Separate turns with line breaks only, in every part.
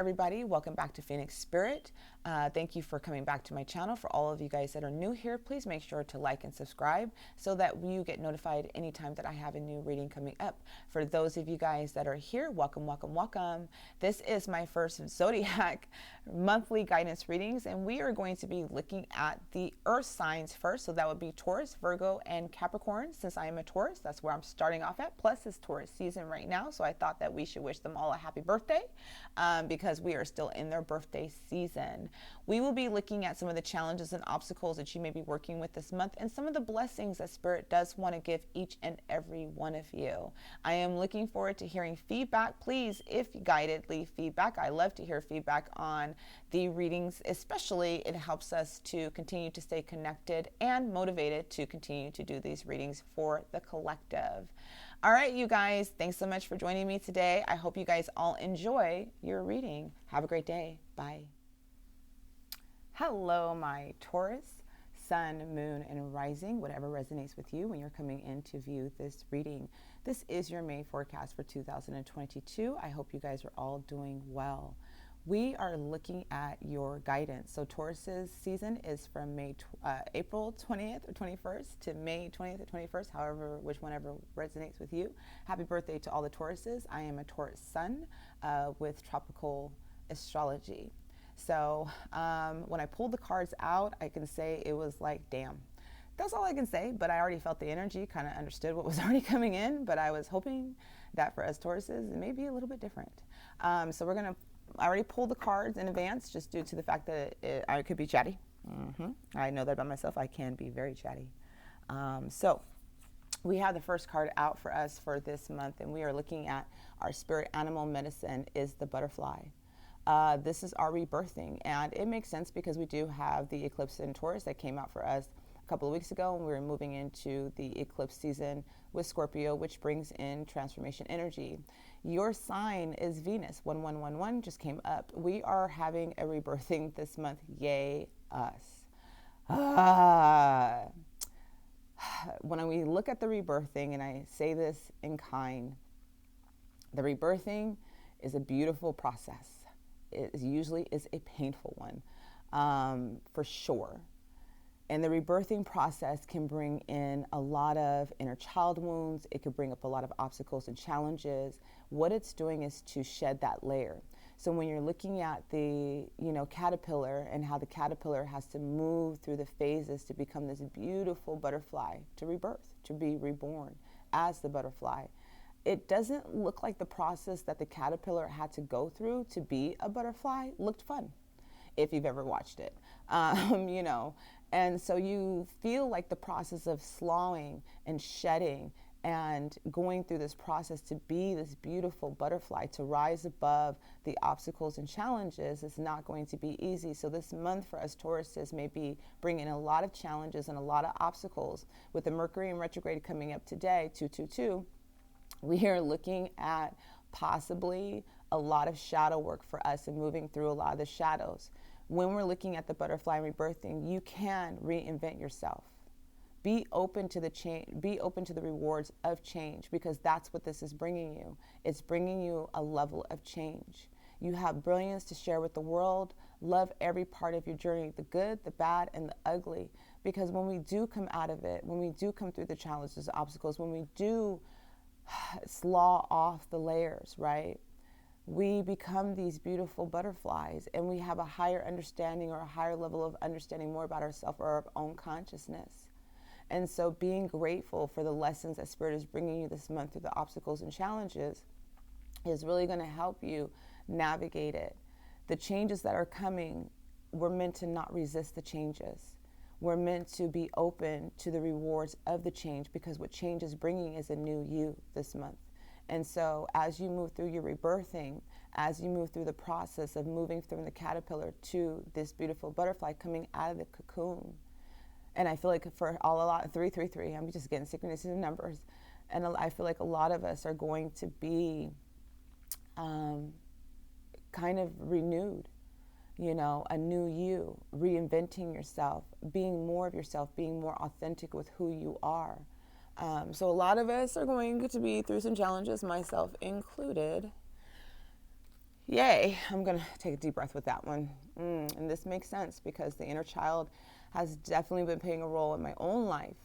everybody. Welcome back to Phoenix Spirit. Thank you for coming back to my channel. For all of you guys that are new here, please make sure to like and subscribe so that you get notified anytime that I have a new reading coming up. For those of you guys that are here, welcome, welcome, welcome. This is my first Zodiac monthly guidance readings, and we are going to be looking at the earth signs first. So that would be Taurus, Virgo, and Capricorn. Since I am a Taurus, that's where I'm starting off at. Plus, it's Taurus season right now, so I thought that we should wish them all a happy birthday because we are still in their birthday season. We will be looking at some of the challenges and obstacles that you may be working with this month and some of the blessings that Spirit does want to give each and every one of you. I am looking forward to hearing feedback. Please, if guided, leave feedback. I love to hear feedback on the readings, especially it helps us to continue to stay connected and motivated to continue to do these readings for the collective. All right, you guys, thanks so much for joining me today. I hope you guys all enjoy your reading. Have a great day. Bye. Hello, my Taurus, Sun, Moon, and Rising, whatever resonates with you when you're coming in to view this reading. This is your May forecast for 2022. I hope you guys are all doing well. We are looking at your guidance. So Taurus's season is from April 20th or 21st to May 20th or 21st, however, whenever resonates with you. Happy birthday to all the Tauruses. I am a Taurus Sun with tropical astrology. So when I pulled the cards out, I can say it was like, damn. That's all I can say, but I already felt the energy, kind of understood what was already coming in, but I was hoping that for us Tauruses, it may be a little bit different. So I already pulled the cards in advance just due to the fact that I could be chatty. I know that about myself. I can be very chatty. So we have the first card out for us for this month, and we are looking at our spirit animal medicine is the butterfly. This is our rebirthing, and it makes sense because we do have the eclipse in Taurus that came out for us a couple of weeks ago, and we're moving into the eclipse season with Scorpio, which brings in transformation energy. Your sign is Venus. 1111 just came up. We are having a rebirthing this month. Yay, us. When we look at the rebirthing, and I say this in kind, the rebirthing is a beautiful process. It usually is a painful one, for sure. And the rebirthing process can bring in a lot of inner child wounds. It could bring up a lot of obstacles and challenges. What it's doing is to shed that layer. So when you're looking at the, caterpillar and how the caterpillar has to move through the phases to become this beautiful butterfly, to rebirth, to be reborn as the butterfly, it doesn't look like the process that the caterpillar had to go through to be a butterfly looked fun, if you've ever watched it, And so you feel like the process of sloughing and shedding and going through this process to be this beautiful butterfly, to rise above the obstacles and challenges is not going to be easy. So this month for us Tauruses may be bringing a lot of challenges and a lot of obstacles. With the Mercury in retrograde coming up today, 222, we are looking at possibly a lot of shadow work for us and moving through a lot of the shadows. When we're looking at the butterfly rebirthing, you can reinvent yourself. Be open to the change, be open to the rewards of change, because that's what this is bringing you. It's bringing you a level of change. You have brilliance to share with the world. Love every part of your journey, the good, the bad, and the ugly. Because when we do come out of it, when we do come through the challenges, obstacles, when we do slaw off the layers, right? We become these beautiful butterflies, and we have a higher understanding or a higher level of understanding more about ourselves or our own consciousness. And so being grateful for the lessons that Spirit is bringing you this month through the obstacles and challenges is really going to help you navigate it. The changes that are coming, we're meant to not resist the changes. We're meant to be open to the rewards of the change, because what change is bringing is a new you this month. And so as you move through your rebirthing, as you move through the process of moving from the caterpillar to this beautiful butterfly coming out of the cocoon, and I feel like for a lot, 333, I'm just getting synchronicity of numbers, and I feel like a lot of us are going to be kind of renewed, a new you, reinventing yourself, being more of yourself, being more authentic with who you are. So a lot of us are going to be through some challenges, myself included. Yay, I'm going to take a deep breath with that one. And this makes sense because the inner child has definitely been playing a role in my own life.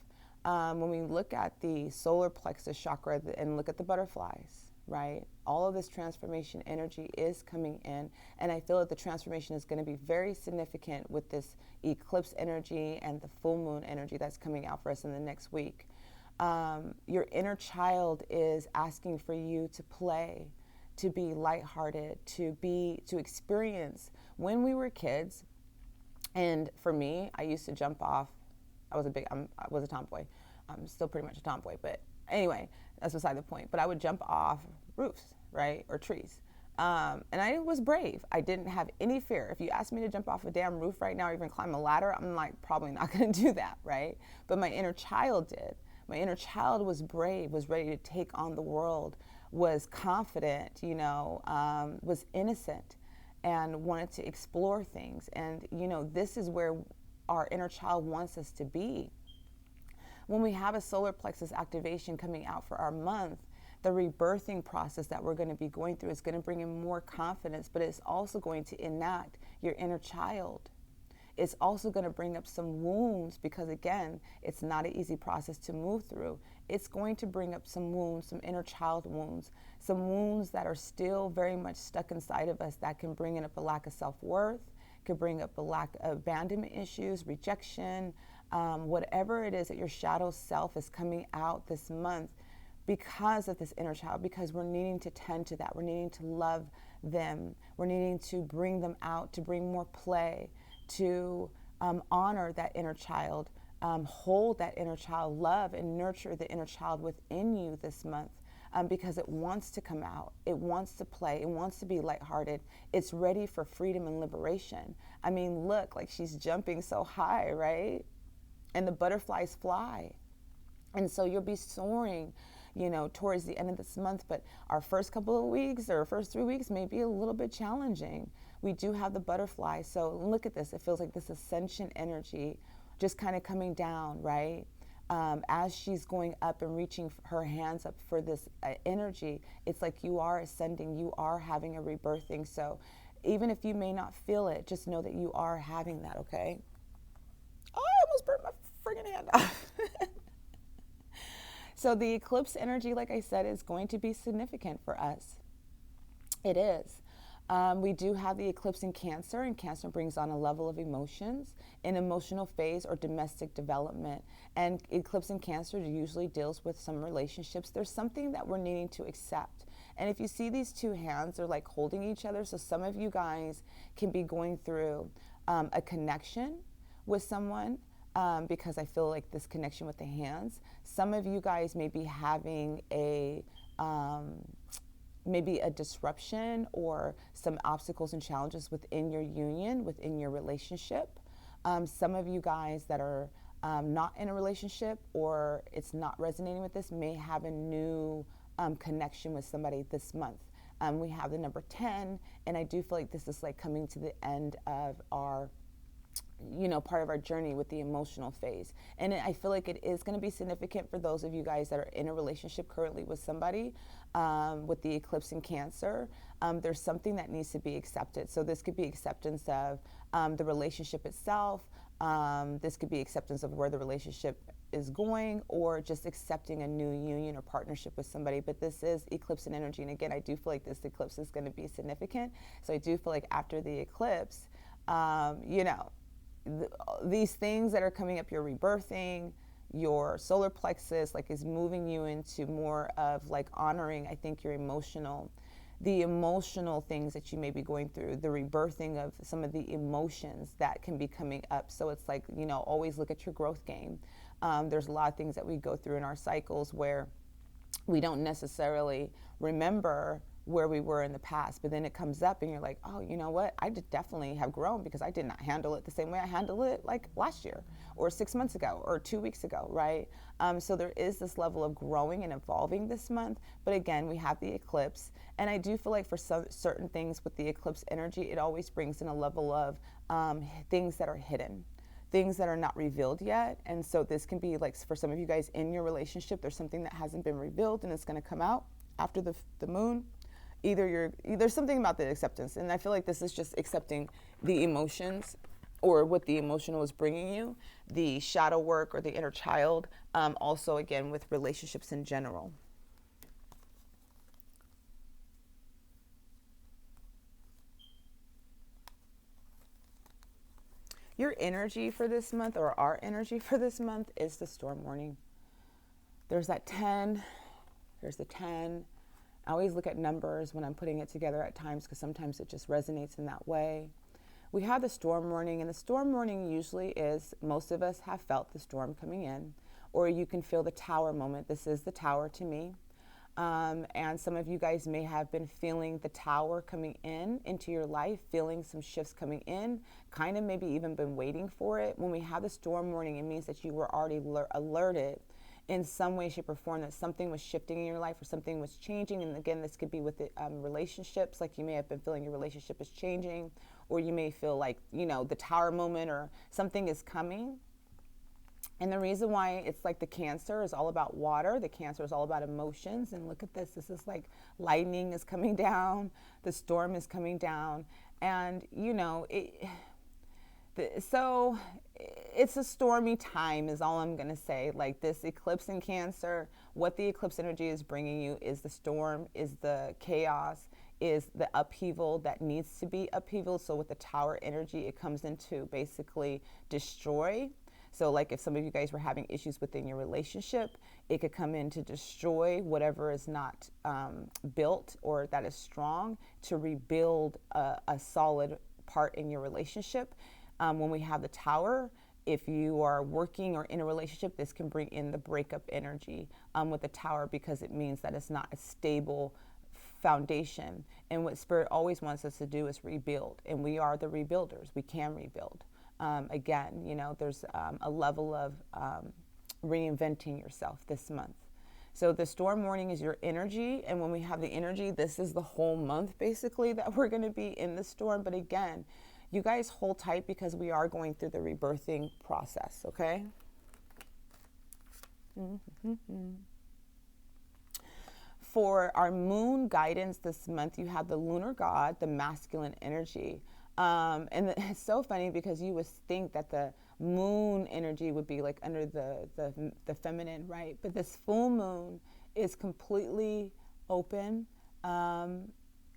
When we look at the solar plexus chakra and look at the butterflies, right? All of this transformation energy is coming in. And I feel that the transformation is going to be very significant with this eclipse energy and the full moon energy that's coming out for us in the next week. Your inner child is asking for you to play, to be lighthearted, to experience. When we were kids, and for me, I used to jump off. I was a tomboy. I'm still pretty much a tomboy, but anyway, that's beside the point. But I would jump off roofs, right, or trees. And I was brave. I didn't have any fear. If you asked me to jump off a damn roof right now or even climb a ladder, I'm like, probably not going to do that, right? But my inner child did. My inner child was brave, was ready to take on the world, was confident, was innocent and wanted to explore things. And, this is where our inner child wants us to be. When we have a solar plexus activation coming out for our month, the rebirthing process that we're going to be going through is going to bring in more confidence, but it's also going to enact your inner child. It's also going to bring up some wounds because, again, it's not an easy process to move through. It's going to bring up some wounds, some inner child wounds, some wounds that are still very much stuck inside of us that can bring up a lack of self-worth, could bring up a lack of abandonment issues, rejection, whatever it is that your shadow self is coming out this month because of this inner child, because we're needing to tend to that. We're needing to love them. We're needing to bring them out, to bring more play, to honor that inner child, hold that inner child, love and nurture the inner child within you this month. Because it wants to come out. It wants to play. It wants to be lighthearted. It's ready for freedom and liberation. I mean, look, like she's jumping so high, right? And the butterflies fly. And so you'll be soaring, towards the end of this month. But our first couple of weeks or first 3 weeks may be a little bit challenging. We do have the butterfly. So look at this. It feels like this ascension energy just kind of coming down, right? As she's going up and reaching her hands up for this energy, it's like you are ascending, you are having a rebirthing. So even if you may not feel it, just know that you are having that, okay? Oh, I almost burnt my friggin' hand off. So the eclipse energy, like I said, is going to be significant for us. It is. We do have the eclipse in Cancer, and Cancer brings on a level of emotions, an emotional phase or domestic development. And eclipse in Cancer usually deals with some relationships. There's something that we're needing to accept. And if you see these two hands, they're like holding each other. So some of you guys can be going through a connection with someone because I feel like this connection with the hands. Some of you guys may be having maybe a disruption or some obstacles and challenges within your union, within your relationship. Some of you guys that are not in a relationship or it's not resonating with this may have a new connection with somebody this month. We have the number 10, and I do feel like this is like coming to the end of our part of our journey with the emotional phase. And I feel like it is going to be significant for those of you guys that are in a relationship currently with somebody with the eclipse in Cancer. There's something that needs to be accepted. So this could be acceptance of the relationship itself. This could be acceptance of where the relationship is going, or just accepting a new union or partnership with somebody. But this is eclipse in energy. And again, I do feel like this eclipse is going to be significant. So I do feel like after the eclipse, these things that are coming up, your rebirthing, your solar plexus, like is moving you into more of like honoring, I think, the emotional things that you may be going through, the rebirthing of some of the emotions that can be coming up. So it's like, always look at your growth game. There's a lot of things that we go through in our cycles where we don't necessarily remember where we were in the past, but then it comes up and you're like, oh, you know what? I did definitely have grown because I did not handle it the same way I handled it like last year or 6 months ago or 2 weeks ago, right? So there is this level of growing and evolving this month. But again, we have the eclipse. And I do feel like for some certain things with the eclipse energy, it always brings in a level of things that are hidden, things that are not revealed yet. And so this can be like, for some of you guys in your relationship, there's something that hasn't been revealed and it's going to come out after the moon. there's something about the acceptance, and I feel like this is just accepting the emotions or what the emotional is bringing you, the shadow work or the inner child, also again with relationships in general. Your energy for this month, or our energy for this month, is the storm warning. There's that 10, there's the 10. I always look at numbers when I'm putting it together at times because sometimes it just resonates in that way. We have the storm warning, and the storm warning usually is, most of us have felt the storm coming in, or you can feel the tower moment. This is the tower to me. And some of you guys may have been feeling the tower coming into your life, feeling some shifts coming in, kind of maybe even been waiting for it. When we have the storm warning, it means that you were already alerted in some way, shape, or form that something was shifting in your life or something was changing. And again, this could be with the, relationships, like you may have been feeling your relationship is changing, or you may feel like, the tower moment or something is coming. And the reason why it's like the Cancer is all about water, the Cancer is all about emotions. And look at this, this is like lightning is coming down, the storm is coming down. And, so it's a stormy time is all I'm going to say. Like this eclipse in Cancer, what the eclipse energy is bringing you is the storm, is the chaos, is the upheaval that needs to be upheaval. So with the tower energy, it comes into basically destroy. So like if some of you guys were having issues within your relationship, it could come in to destroy whatever is not built or that is strong, to rebuild a solid part in your relationship. When we have the tower, if you are working or in a relationship, this can bring in the breakup energy with the tower, because it means that it's not a stable foundation. And what Spirit always wants us to do is rebuild. And we are the rebuilders. We can rebuild. Again, there's a level of reinventing yourself this month. So the storm warning is your energy. And when we have the energy, this is the whole month basically that we're going to be in the storm. But again, you guys hold tight because we are going through the rebirthing process, okay? For our moon guidance this month, you have the lunar god, the masculine energy. And it's so funny because you would think that the moon energy would be like under the feminine, right? But this full moon is completely open.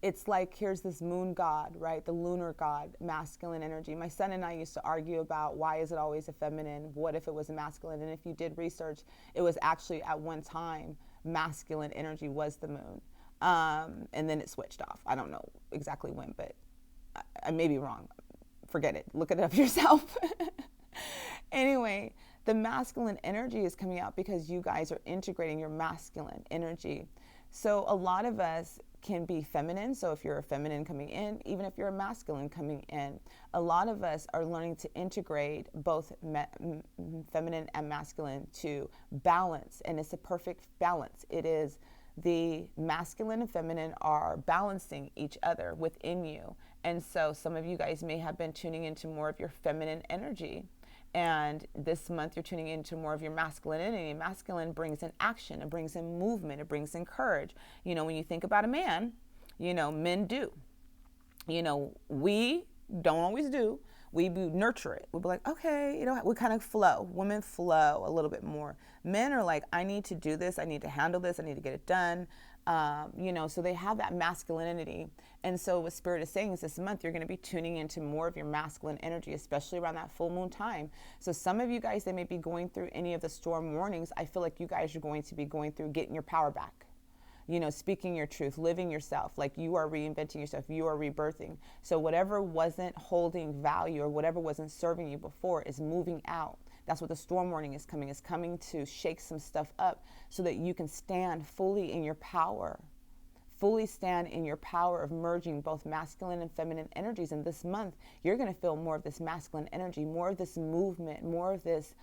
It's like, here's this moon god, right? The lunar god, masculine energy. My son and I used to argue about, why is it always a feminine? What if it was a masculine? And if you did research, it was actually at one time, masculine energy was the moon. And then it switched off. I don't know exactly when, but I may be wrong. Forget it. Look it up yourself. Anyway, the masculine energy is coming out because you guys are integrating your masculine energy. So a lot of us can be feminine. So if you're a feminine coming in, even if you're a masculine coming in, a lot of us are learning to integrate both feminine and masculine to balance. And it's a perfect balance. It is the masculine and feminine are balancing each other within you. And so some of you guys may have been tuning into more of your feminine energy. And this month you're tuning into more of your masculinity. Masculine brings in action, it brings in movement, it brings in courage. When you think about a man, men do. We don't always do. We nurture it. We'll be like, okay, we kind of flow. Women flow a little bit more. Men are like, I need to do this. I need to handle this. I need to get it done. So they have that masculinity. And so what Spirit is saying is this month, you're going to be tuning into more of your masculine energy, especially around that full moon time. So some of you guys that may be going through any of the storm warnings, I feel like you guys are going to be going through getting your power back. Speaking your truth, living yourself, like you are reinventing yourself, you are rebirthing. So whatever wasn't holding value or whatever wasn't serving you before is moving out. That's what the storm warning is coming. It's coming to shake some stuff up so that you can stand fully in your power. Fully stand in your power of merging both masculine and feminine energies. And this month, you're going to feel more of this masculine energy, more of this movement, more of this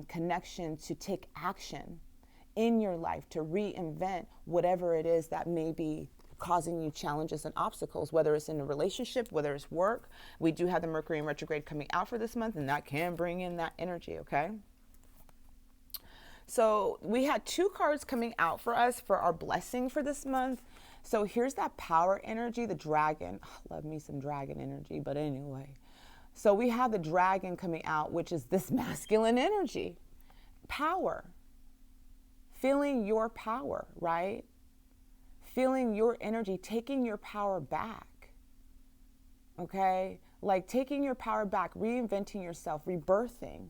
connection to take action in your life, to reinvent whatever it is that may be causing you challenges and obstacles, whether it's in a relationship, whether it's work. We do have the Mercury in retrograde coming out for this month, and that can bring in that energy, okay? So we had 2 cards coming out for us for our blessing for this month. So here's that power energy, the dragon. Oh, love me some dragon energy, but anyway. So we have the dragon coming out, which is this masculine energy. Power. Feeling your power, right? Feeling your energy, taking your power back. Okay? Like taking your power back, reinventing yourself, rebirthing,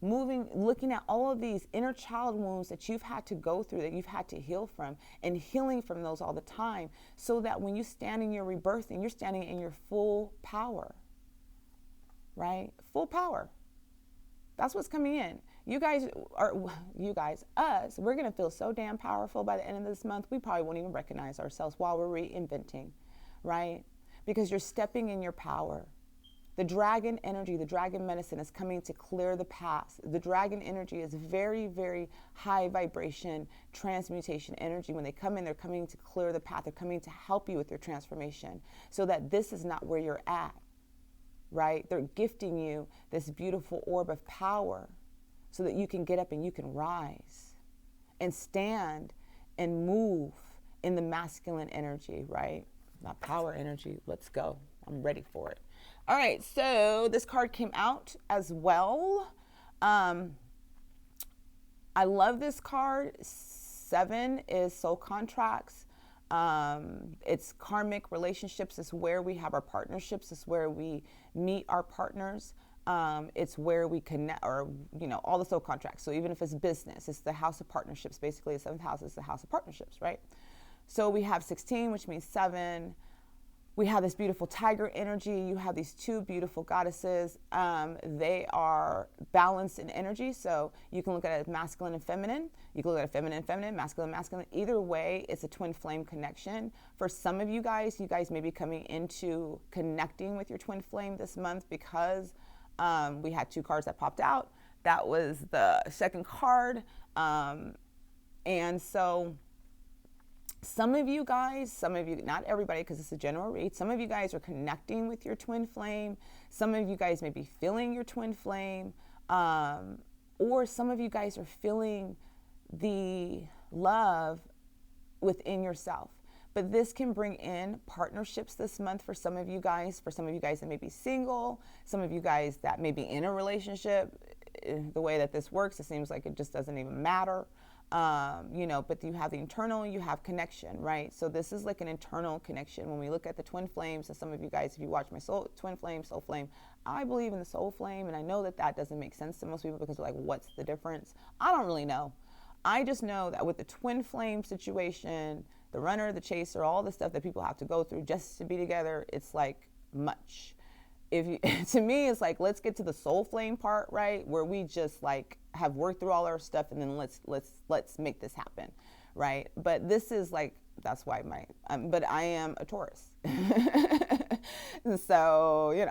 moving, looking at all of these inner child wounds that you've had to go through, that you've had to heal from, and healing from those all the time, so that when you stand in your rebirthing, you're standing in your full power, right? Full power. That's what's coming in. Us, we're going to feel so damn powerful by the end of this month, we probably won't even recognize ourselves while we're reinventing, right? Because you're stepping in your power. The dragon energy, the dragon medicine is coming to clear the past. The dragon energy is very, very high vibration transmutation energy. When they come in, they're coming to clear the path. They're coming to help you with your transformation so that this is not where you're at, right? They're gifting you this beautiful orb of power so that you can get up and you can rise and stand and move in the masculine energy, right? That power energy. Let's go. I'm ready for it. All right, so this card came out as well. I love this card. 7 is soul contracts. It's karmic relationships. It's where we have our partnerships. It's where we meet our partners. It's where we connect, or, all the soul contracts. So even if it's business, it's the house of partnerships. Basically, the 7th house is the house of partnerships, right? So we have 16, which means 7. We have this beautiful tiger energy. You have these 2 beautiful goddesses. They are balanced in energy. So you can look at it as masculine and feminine. You can look at it feminine, masculine, masculine. Either way, it's a twin flame connection. For some of you guys may be coming into connecting with your twin flame this month because we had 2 cards that popped out. That was the second card. And so some of you, not everybody, because it's a general read, some of you guys are connecting with your twin flame. Some of you guys may be feeling your twin flame. Or some of you guys are feeling the love within yourself. But this can bring in partnerships this month for some of you guys. For some of you guys that may be single. Some of you guys that may be in a relationship. The way that this works, it seems like it just doesn't even matter. But you have the internal, you have connection, right? So this is like an internal connection. When we look at the twin flames, and some of you guys, if you watch my twin flame, soul flame, I believe in the soul flame. And I know that that doesn't make sense to most people because they're like, what's the difference? I don't really know. I just know that with the twin flame situation, the runner, the chaser, all the stuff that people have to go through just to be together, it's like much. To me, it's like, let's get to the soul flame part, right? Where we just like have worked through all our stuff and then let's make this happen, right? But this is like, that's why but I am a Taurus. So,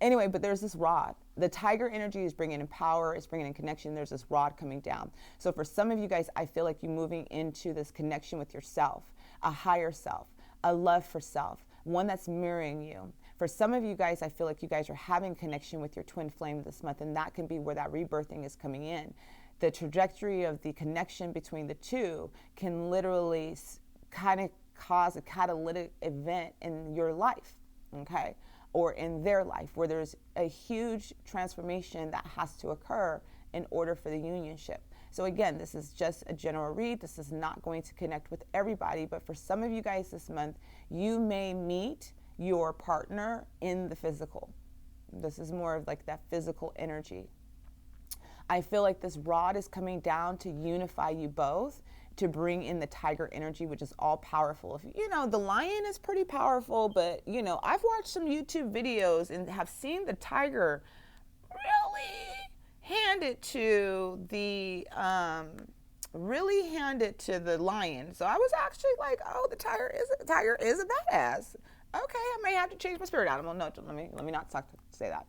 anyway, but there's this rod. The tiger energy is bringing in power. It's bringing in connection. There's this rod coming down. So for some of you guys, I feel like you're moving into this connection with yourself, a higher self, a love for self, one that's mirroring you. For some of you guys, I feel like you guys are having connection with your twin flame this month, and that can be where that rebirthing is coming in. The trajectory of the connection between the two can literally kind of cause a catalytic event in your life, okay? Or in their life, where there's a huge transformation that has to occur in order for the unionship. So again, this is just a general read. This is not going to connect with everybody, but for some of you guys this month, you may meet your partner in the physical. This is more of like that physical energy. I feel like this rod is coming down to unify you both, to bring in the tiger energy, which is all powerful. The lion is pretty powerful, but I've watched some YouTube videos and have seen the tiger really hand it to the lion. So I was actually like, oh, the tiger is a badass. Okay, I may have to change my spirit animal. No, let me not say that.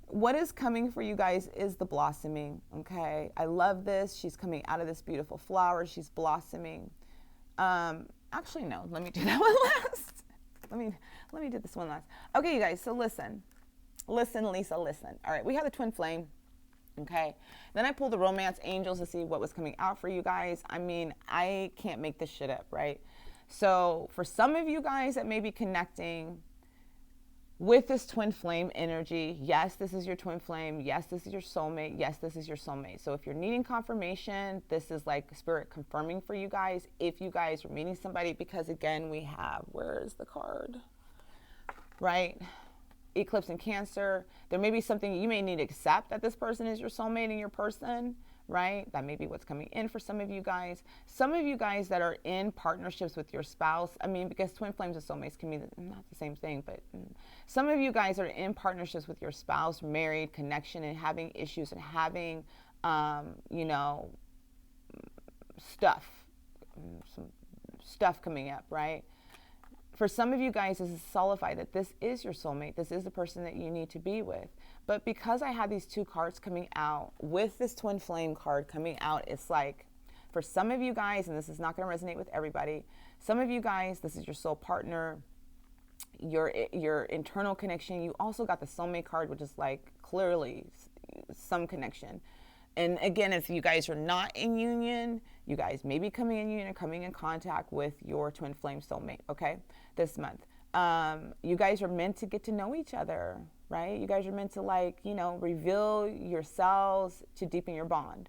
What is coming for you guys is the blossoming, okay? I love this. She's coming out of this beautiful flower. She's blossoming. Actually, no, let me do that one last. Let me do this one last. Okay, you guys, so listen, Lisa, listen. All right, we have the twin flame, okay? Then I pulled the romance angels to see what was coming out for you guys. I can't make this shit up, right? So for some of you guys that may be connecting with this twin flame energy, yes, this is your twin flame. Yes, this is your soulmate. Yes, this is your soulmate. So if you're needing confirmation, this is like spirit confirming for you guys. If you guys are meeting somebody, because again, we have, where is the card? Right? Eclipse and Cancer. There may be something you may need to accept that this person is your soulmate and your person, right? That may be what's coming in for some of you guys. Some of you guys that are in partnerships with your spouse, I mean, because twin flames and soulmates can be not the same thing, but some of you guys are in partnerships with your spouse, married, connection, and having issues and having, some stuff coming up, right? For some of you guys, this is solidified that this is your soulmate. This is the person that you need to be with. But because I had these two cards coming out, with this twin flame card coming out, it's like, for some of you guys, and this is not going to resonate with everybody, some of you guys, this is your soul partner, your internal connection. You also got the soulmate card, which is like clearly some connection. And again, if you guys are not in union, you guys may be coming in union and coming in contact with your twin flame soulmate, okay, this month. You guys are meant to get to know each other, right? You guys are meant to reveal yourselves to deepen your bond.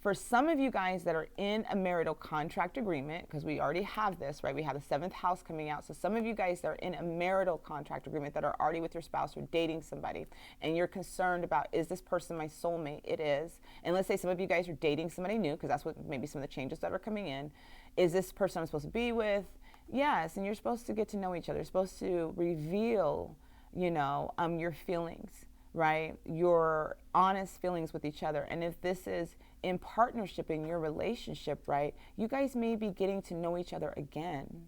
For some of you guys that are in a marital contract agreement, because we already have this, right? We have the 7th house coming out. So some of you guys that are in a marital contract agreement that are already with your spouse or dating somebody, and you're concerned about, is this person my soulmate? It is. And let's say some of you guys are dating somebody new, because that's what maybe some of the changes that are coming in. Is this person I'm supposed to be with? Yes, and you're supposed to get to know each other. You're supposed to reveal, your feelings, right? Your honest feelings with each other. And if this is in partnership in your relationship, right, you guys may be getting to know each other again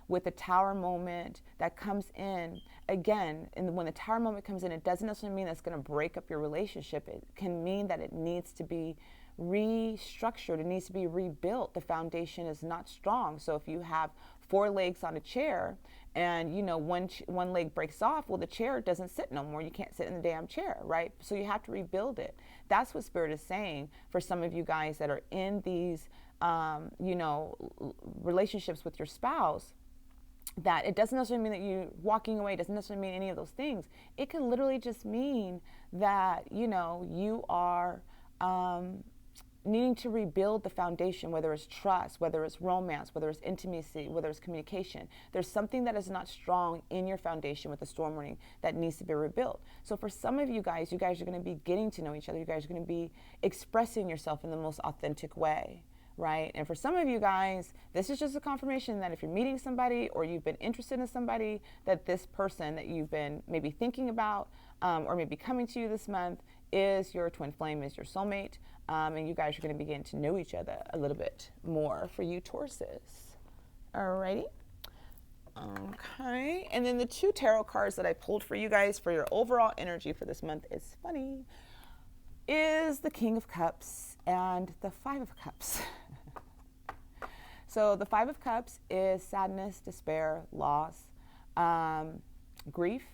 with the Tower moment that comes in again. And when the Tower moment comes in, it doesn't necessarily mean that's going to break up your relationship. It can mean that it needs to be restructured. It needs to be rebuilt. The foundation is not strong. So if you have 4 legs on a chair and one leg breaks off, well, the chair doesn't sit no more. You can't sit in the damn chair, right? So you have to rebuild it. That's what Spirit is saying for some of you guys that are in these relationships with your spouse, that it doesn't necessarily mean that you walking away, doesn't necessarily mean any of those things. It can literally just mean that you are needing to rebuild the foundation, whether it's trust, whether it's romance, whether it's intimacy, whether it's communication. There's something that is not strong in your foundation with the storm warning that needs to be rebuilt. So for some of you guys are going to be getting to know each other. You guys are going to be expressing yourself in the most authentic way, right? And for some of you guys, this is just a confirmation that if you're meeting somebody or you've been interested in somebody, that this person that you've been maybe thinking about or maybe coming to you this month is your twin flame, is your soulmate. And you guys are going to begin to know each other a little bit more for you Tauruses. Alrighty. Okay. And then the 2 tarot cards that I pulled for you guys for your overall energy for this month is funny. Is the King of Cups and the 5 of Cups. So the 5 of Cups is sadness, despair, loss, grief.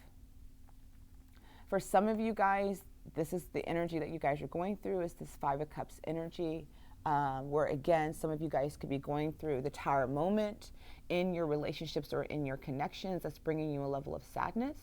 For some of you guys, this is the energy that you guys are going through, is this 5 of Cups energy, where again, some of you guys could be going through the Tower moment in your relationships or in your connections that's bringing you a level of sadness.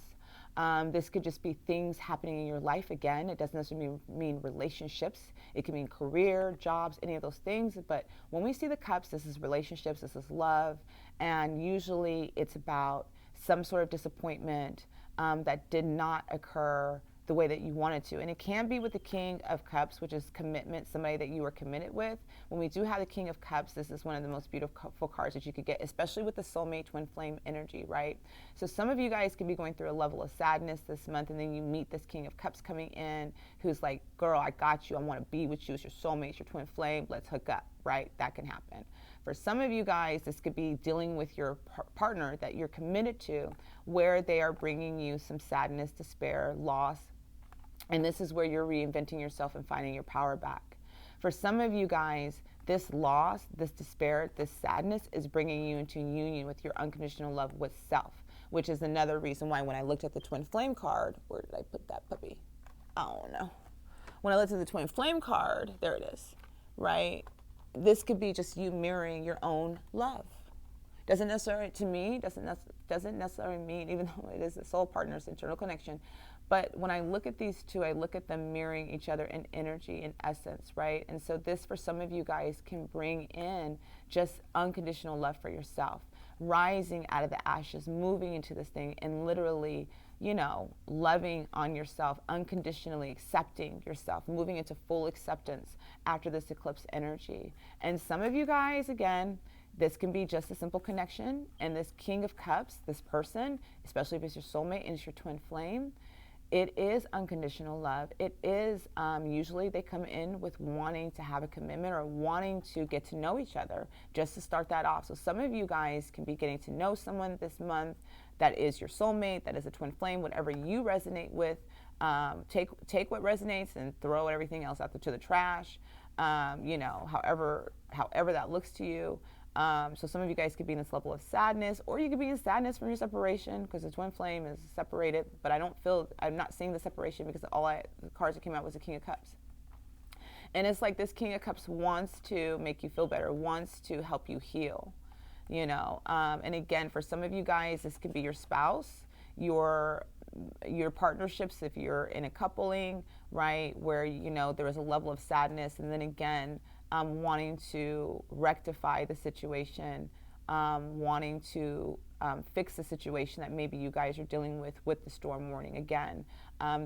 This could just be things happening in your life. Again, it doesn't necessarily mean relationships. It can mean career, jobs, any of those things. But when we see the cups, this is relationships, this is love. And usually it's about some sort of disappointment that did not occur the way that you wanted to. And it can be with the King of Cups, which is commitment, somebody that you are committed with. When we do have the King of Cups, this is one of the most beautiful cards that you could get, especially with the soulmate twin flame energy, right? So some of you guys could be going through a level of sadness this month, and then you meet this King of Cups coming in who's like, girl, I got you. I want to be with you. It's your soulmate, it's your twin flame. Let's hook up, right? That can happen. For some of you guys, this could be dealing with your partner that you're committed to, where they are bringing you some sadness, despair, loss. And this is where you're reinventing yourself and finding your power back. For some of you guys, this loss, this despair, this sadness is bringing you into union with your unconditional love with self, which is another reason why when I looked at the twin flame card, where did I put that puppy? I don't know. When I looked at the twin flame card, there it is, right? This could be just you mirroring your own love. Doesn't necessarily, to me, doesn't necessarily mean, even though it is a soul partner's internal connection, but when I look at these two, I look at them mirroring each other in energy, in essence, right? And so this, for some of you guys, can bring in just unconditional love for yourself, rising out of the ashes, moving into this thing, and literally, you know, loving on yourself, unconditionally accepting yourself, moving into full acceptance after this eclipse energy. And some of you guys, again, this can be just a simple connection. And this King of Cups, this person, especially if it's your soulmate and it's your twin flame, it is unconditional love. It is, usually they come in with wanting to have a commitment or wanting to get to know each other, just to start that off. So some of you guys can be getting to know someone this month that is your soulmate, that is a twin flame, whatever you resonate with. Take what resonates and throw everything else out to the trash. You know, however that looks to you. So some of you guys could be in this level of sadness, or you could be in sadness from your separation because the twin flame is separated, but I'm not seeing the separation because the cards that came out was the King of Cups. And it's like this King of Cups wants to make you feel better, wants to help you heal, you know. And again, for some of you guys, this could be your spouse, your partnerships, if you're in a coupling, right, where, you know, there is a level of sadness, and then again, wanting to rectify the situation, wanting to fix the situation that maybe you guys are dealing with the storm warning. Again,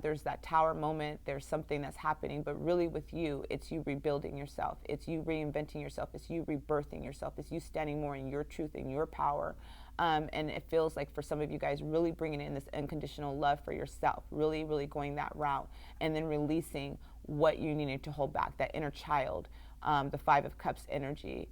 there's that tower moment, there's something that's happening, but really with you, it's you rebuilding yourself, it's you reinventing yourself, it's you rebirthing yourself, it's you standing more in your truth and your power. And it feels like for some of you guys really bringing in this unconditional love for yourself, really, really going that route, and then releasing what you needed to hold back, that inner child. The Five of Cups energy,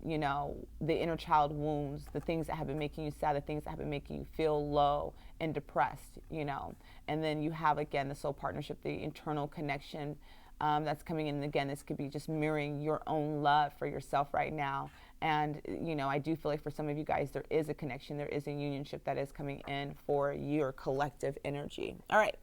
you know, the inner child wounds, the things that have been making you sad, the things that have been making you feel low and depressed, you know. And then you have, again, the soul partnership, the internal connection that's coming in. And again, this could be just mirroring your own love for yourself right now. And, you know, I do feel like for some of you guys, there is a connection, there is a unionship that is coming in for your collective energy. All right.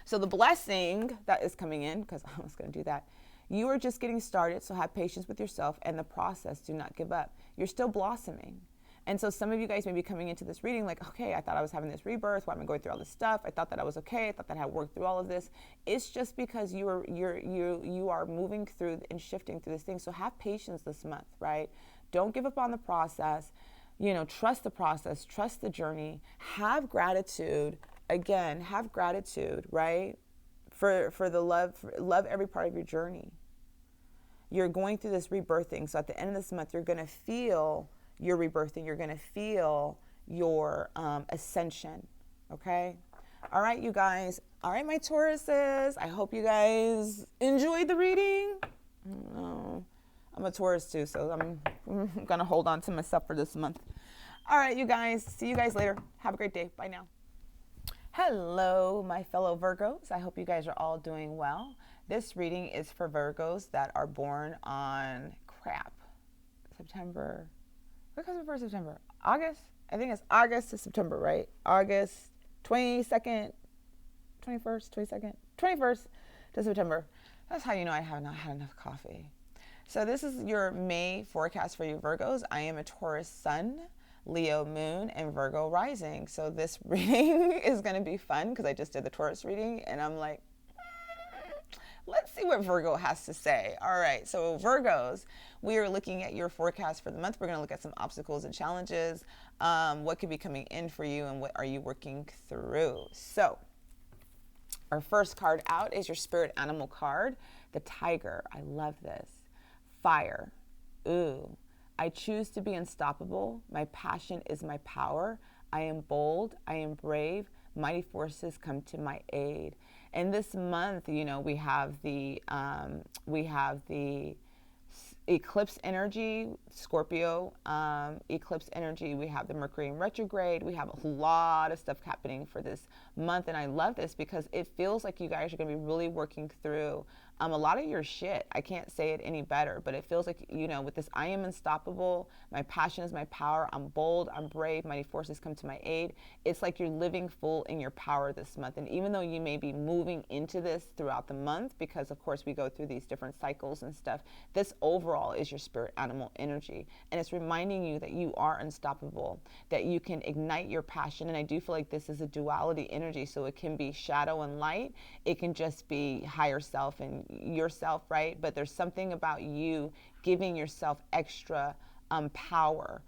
So the blessing that is coming in, because I was going to do that, you are just getting started, so have patience with yourself and the process. Do not give up. You're still blossoming. And so some of you guys may be coming into this reading like, okay, I thought I was having this rebirth. Why am I going through all this stuff? I thought that I was okay. I thought that I had worked through all of this. It's just because you are moving through and shifting through this thing. So have patience this month, right? Don't give up on the process. You know, trust the process, trust the journey. Have gratitude. Again, have gratitude, right? For the love every part of your journey. You're going through this rebirthing. So at the end of this month, you're going to feel your rebirthing. You're going to feel your ascension. Okay? All right, you guys. All right, my Tauruses. I hope you guys enjoyed the reading. I'm a Taurus too, so I'm going to hold on to myself for this month. All right, you guys. See you guys later. Have a great day. Bye now. Hello, my fellow Virgos. I hope you guys are all doing well. This reading is for Virgos that are born on September. What comes before September? August? I think it's August to September, right? August 22nd, 21st, 22nd, 21st to September. That's how you know I have not had enough coffee. So this is your May forecast for you Virgos. I am a Taurus sun, Leo moon, and Virgo rising. So this reading is going to be fun because I just did the Taurus reading and I'm like, let's see what Virgo has to say. All right, so Virgos, we are looking at your forecast for the month. We're going to look at some obstacles and challenges, what could be coming in for you and what are you working through. So our first card out is your spirit animal card, the tiger. I love this. Fire. Ooh. I choose to be unstoppable. My passion is my power. I am bold. I am brave. Mighty forces come to my aid. And this month, you know, we have the eclipse energy, Scorpio eclipse energy. We have the Mercury in retrograde. We have a lot of stuff happening for this month. And I love this because it feels like you guys are going to be really working through a lot of your shit. I can't say it any better, but it feels like, with this, I am unstoppable. My passion is my power. I'm bold. I'm brave. Mighty forces come to my aid. It's like you're living full in your power this month. And even though you may be moving into this throughout the month, because of course we go through these different cycles and stuff, this overall is your spirit animal energy. And it's reminding you that you are unstoppable, that you can ignite your passion. And I do feel like this is a duality energy. So it can be shadow and light. It can just be higher self and yourself, right? But there's something about you giving yourself extra power,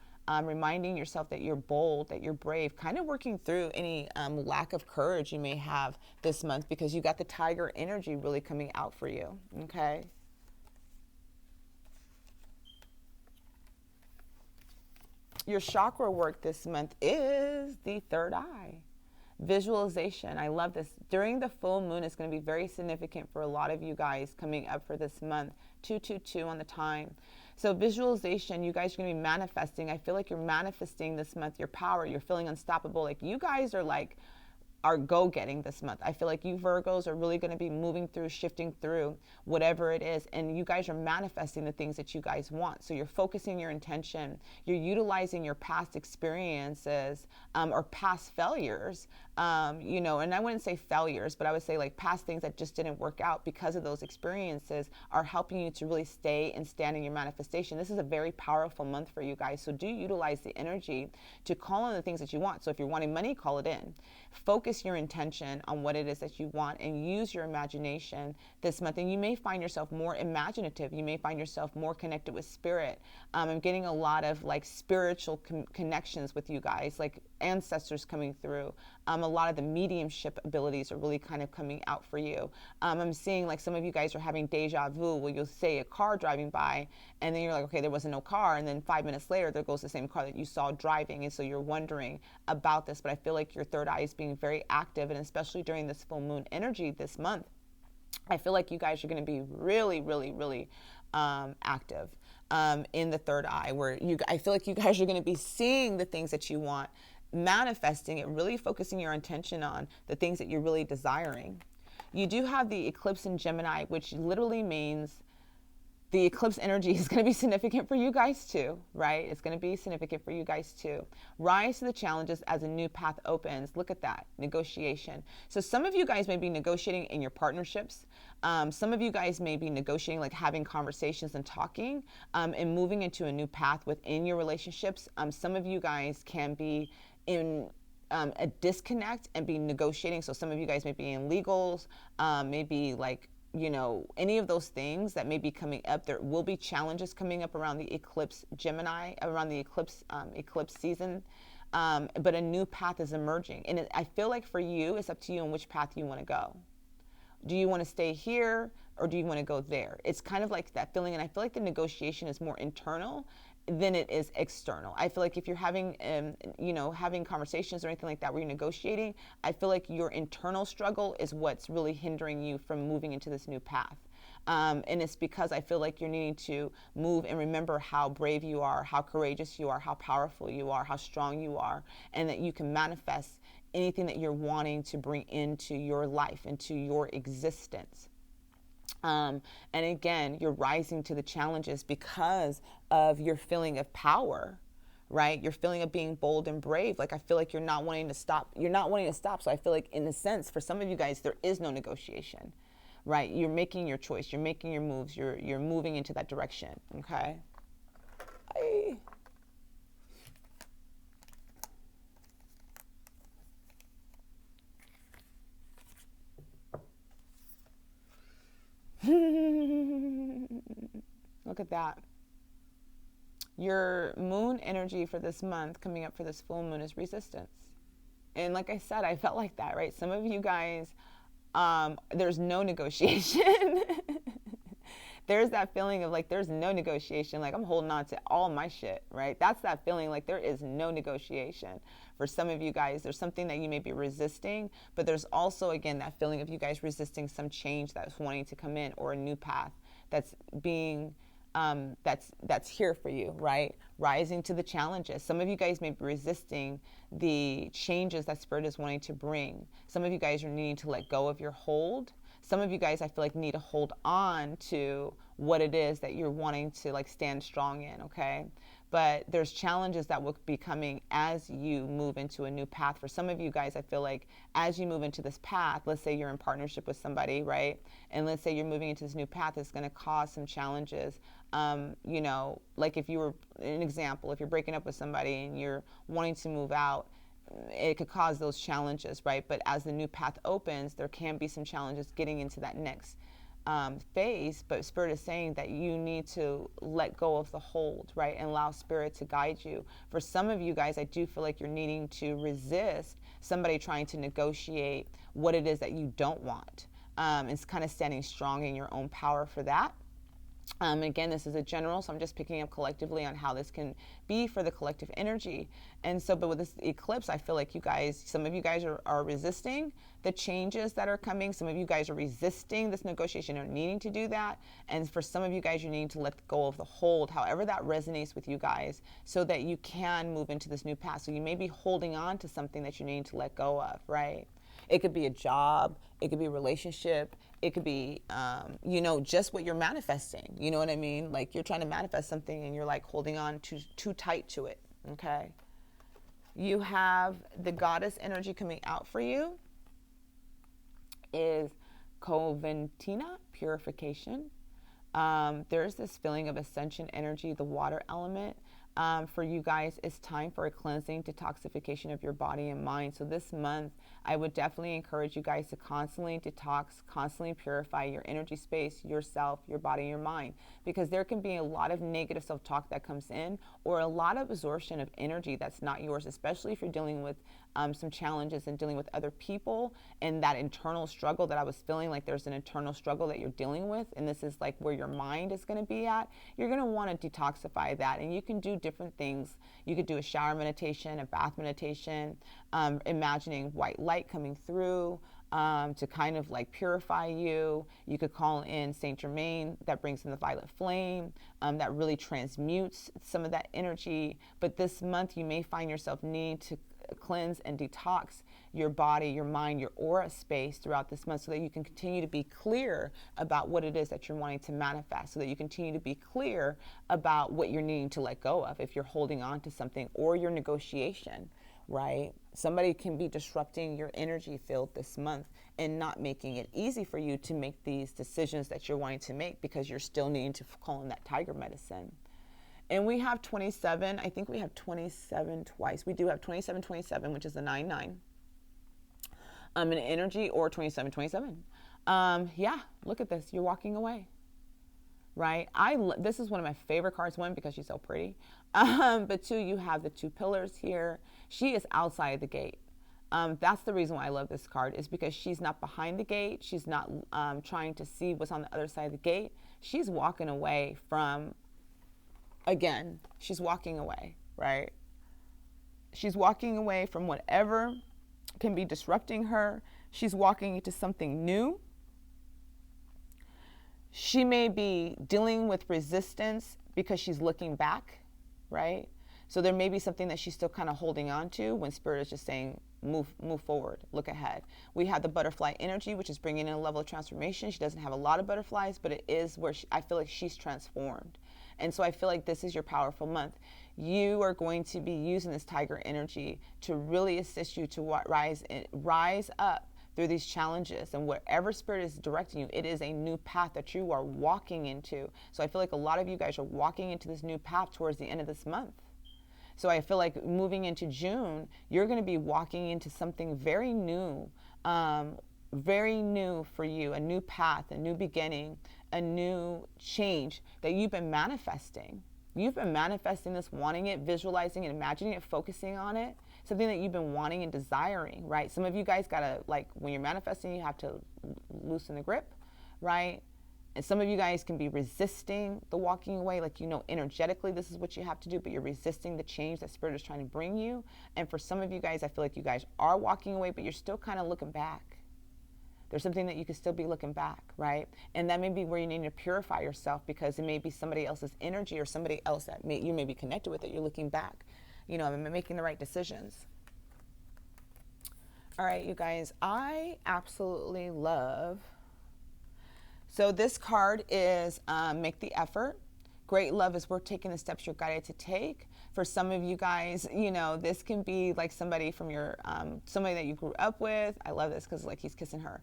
reminding yourself that you're bold, that you're brave, kind of working through any lack of courage you may have this month, because you got the tiger energy really coming out for you, okay? Your chakra work this month is the third eye. Visualization. I love this. During the full moon, it's going to be very significant for a lot of you guys coming up for this month. 222 on the time. So visualization, you guys are going to be manifesting. I feel like you're manifesting this month your power. You're feeling unstoppable. Like you guys are go-getting this month. I feel like you Virgos are really going to be moving through, shifting through whatever it is. And you guys are manifesting the things that you guys want. So you're focusing your intention. You're utilizing your past experiences or past failures, and I wouldn't say failures, but I would say like past things that just didn't work out because of those experiences are helping you to really stay and stand in your manifestation. This is a very powerful month for you guys. So do utilize the energy to call on the things that you want. So if you're wanting money, call it in. Focus your intention on what it is that you want and use your imagination this month. And you may find yourself more imaginative. You may find yourself more connected with spirit. I'm getting a lot of like spiritual connections with you guys, like ancestors coming through. A lot of the mediumship abilities are really kind of coming out for you. I'm seeing like some of you guys are having deja vu where you'll say a car driving by and then you're like, okay, there wasn't no car. And then 5 minutes later, there goes the same car that you saw driving. And so you're wondering about this, but I feel like your third eye is being very active, and especially during this full moon energy this month, I feel like you guys are going to be really, really, really active in the third eye, where I feel like you guys are going to be seeing the things that you want, manifesting it, really focusing your attention on the things that you're really desiring. You do have the eclipse in Gemini, which literally means the eclipse energy is going to be significant for you guys too, right? It's going to be significant for you guys too. Rise to the challenges as a new path opens. Look at that, negotiation. So some of you guys may be negotiating in your partnerships. Some of you guys may be negotiating, like having conversations and talking and moving into a new path within your relationships. Some of you guys can be in a disconnect and be negotiating. So some of you guys may be in legals, maybe like, any of those things that may be coming up. There will be challenges coming up around the eclipse Gemini, around the eclipse season. But a new path is emerging. And I feel like for you, it's up to you on which path you want to go. Do you want to stay here or do you want to go there? It's kind of like that feeling. And I feel like the negotiation is more internal than it is external. I feel like if you're having, having conversations or anything like that where you're negotiating, I feel like your internal struggle is what's really hindering you from moving into this new path. And it's because I feel like you're needing to move and remember how brave you are, how courageous you are, how powerful you are, how strong you are, and that you can manifest anything that you're wanting to bring into your life, into your existence. And again, you're rising to the challenges because of your feeling of power, right? Your feeling of being bold and brave. Like, I feel like you're not wanting to stop. You're not wanting to stop. So I feel like in a sense, for some of you guys, there is no negotiation, right? You're making your choice. You're making your moves. You're moving into that direction. Okay. Look at that. Your moon energy for this month coming up for this full moon is resistance. And like I said, I felt like that, right? Some of you guys, there's no negotiation. There's that feeling of like, there's no negotiation. Like, I'm holding on to all my shit, right? That's that feeling like there is no negotiation. For some of you guys, there's something that you may be resisting, but there's also, again, that feeling of you guys resisting some change that's wanting to come in, or a new path that's being, that's here for you, right? Rising to the challenges. Some of you guys may be resisting the changes that Spirit is wanting to bring. Some of you guys are needing to let go of your hold. Some of you guys, I feel like, need to hold on to what it is that you're wanting to like stand strong in, okay? But there's challenges that will be coming as you move into a new path. For some of you guys, I feel like as you move into this path, let's say you're in partnership with somebody, right? And let's say you're moving into this new path, it's going to cause some challenges. You know, like if you were, an example, if you're breaking up with somebody and you're wanting to move out, it could cause those challenges, right? But as the new path opens, there can be some challenges getting into that next phase. But Spirit is saying that you need to let go of the hold, right? And allow Spirit to guide you. For some of you guys, I do feel like you're needing to resist somebody trying to negotiate what it is that you don't want. It's kind of standing strong in your own power for that. Again, this is a general, so I'm just picking up collectively on how this can be for the collective energy. And so, but with this eclipse, I feel like you guys, some of you guys are resisting the changes that are coming. Some of you guys are resisting this negotiation or needing to do that. And for some of you guys, you need to let go of the hold, however that resonates with you guys, so that you can move into this new path. So you may be holding on to something that you need to let go of, right? It could be a job, it could be a relationship, it could be, you know, just what you're manifesting. You know what I mean? Like you're trying to manifest something and you're like holding on too tight to it, okay? You have the goddess energy coming out for you is Coventina, purification. There's this feeling of ascension energy, the water element. For you guys, it's time for a cleansing, detoxification of your body and mind. So this month, I would definitely encourage you guys to constantly detox, constantly purify your energy space, yourself, your body, your mind, because there can be a lot of negative self-talk that comes in, or a lot of absorption of energy that's not yours, especially if you're dealing with some challenges and dealing with other people, and that internal struggle that I was feeling like there's an internal struggle that you're dealing with, and this is like where your mind is going to be at. You're going to want to detoxify that, and you can do different things. You could do a shower meditation, a bath meditation, imagining white light coming through to kind of like purify you. You could call in Saint Germain, that brings in the violet flame, that really transmutes some of that energy. But this month you may find yourself needing to cleanse and detox your body, your mind, your aura space throughout this month, so that you can continue to be clear about what it is that you're wanting to manifest, so that you continue to be clear about what you're needing to let go of if you're holding on to something, or your negotiation, right? Somebody can be disrupting your energy field this month and not making it easy for you to make these decisions that you're wanting to make, because you're still needing to call in that tiger medicine. And we have 27. I think we have 27 twice. We do have 2727, which is the 99. In energy, or 2727. Yeah, look at this. You're walking away, right? This is one of my favorite cards. One, because she's so pretty. But two, you have the two pillars here. She is outside the gate. That's the reason why I love this card, is because she's not behind the gate. She's not trying to see what's on the other side of the gate. She's walking away from, again, she's walking away, right? She's walking away from whatever can be disrupting her. She's walking into something new. She may be dealing with resistance because she's looking back, right? So there may be something that she's still kind of holding on to, when Spirit is just saying, move forward, look ahead. We have the butterfly energy, which is bringing in a level of transformation. She doesn't have a lot of butterflies, but it is where I feel like she's transformed. And so I feel like this is your powerful month. You are going to be using this tiger energy to really assist you to rise up through these challenges. And wherever Spirit is directing you, it is a new path that you are walking into. So I feel like a lot of you guys are walking into this new path towards the end of this month. So I feel like moving into June, you're going to be walking into something very new for you, a new path, a new beginning, a new change that you've been manifesting. You've been manifesting this, wanting it, visualizing it, imagining it, focusing on it, something that you've been wanting and desiring, right? Some of you guys gotta, like, when you're manifesting, you have to loosen the grip, right? And some of you guys can be resisting the walking away, like, you know, energetically, this is what you have to do, but you're resisting the change that Spirit is trying to bring you. And for some of you guys, I feel like you guys are walking away, but you're still kind of looking back. There's something that you could still be looking back, right? And that may be where you need to purify yourself, because it may be somebody else's energy or somebody else that you may be connected with, that you're looking back, you know, and making the right decisions. All right, you guys, I absolutely love So this card is make the effort. Great love is worth taking the steps you're guided to take. For some of you guys, you know, this can be like somebody from your, somebody that you grew up with. I love this because like he's kissing her.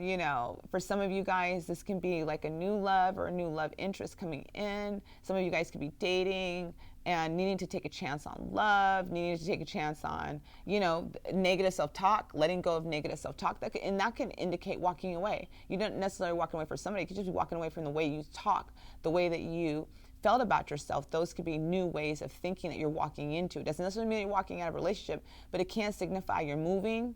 You know, for some of you guys, this can be like a new love or a new love interest coming in. Some of you guys could be dating and needing to take a chance on love, needing to take a chance on, you know, negative self-talk, letting go of negative self-talk. And that can indicate walking away. You don't necessarily walk away from somebody. You could just be walking away from the way you talk, the way that you felt about yourself. Those could be new ways of thinking that you're walking into. It doesn't necessarily mean you're walking out of a relationship, but it can signify you're moving,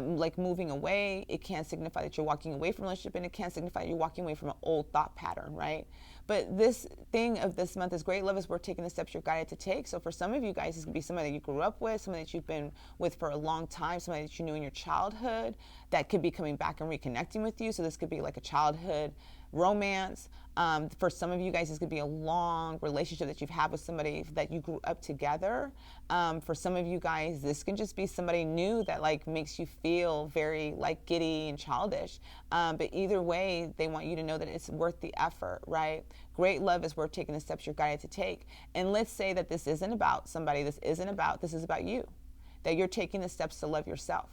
like moving away. It can signify that you're walking away from a relationship, and it can signify you're walking away from an old thought pattern, right? But this thing of this month is great love is worth taking the steps you're guided to take. So for some of you guys, it's going to be somebody that you grew up with, somebody that you've been with for a long time, somebody that you knew in your childhood that could be coming back and reconnecting with you. So this could be like a childhood romance. For some of you guys, this could be a long relationship that you've had with somebody that you grew up together. For some of you guys, this can just be somebody new that like makes you feel very like giddy and childish. But either way, they want you to know that it's worth the effort, right? Great love is worth taking the steps you're guided to take. And let's say that this isn't about somebody, this is about you, that you're taking the steps to love yourself.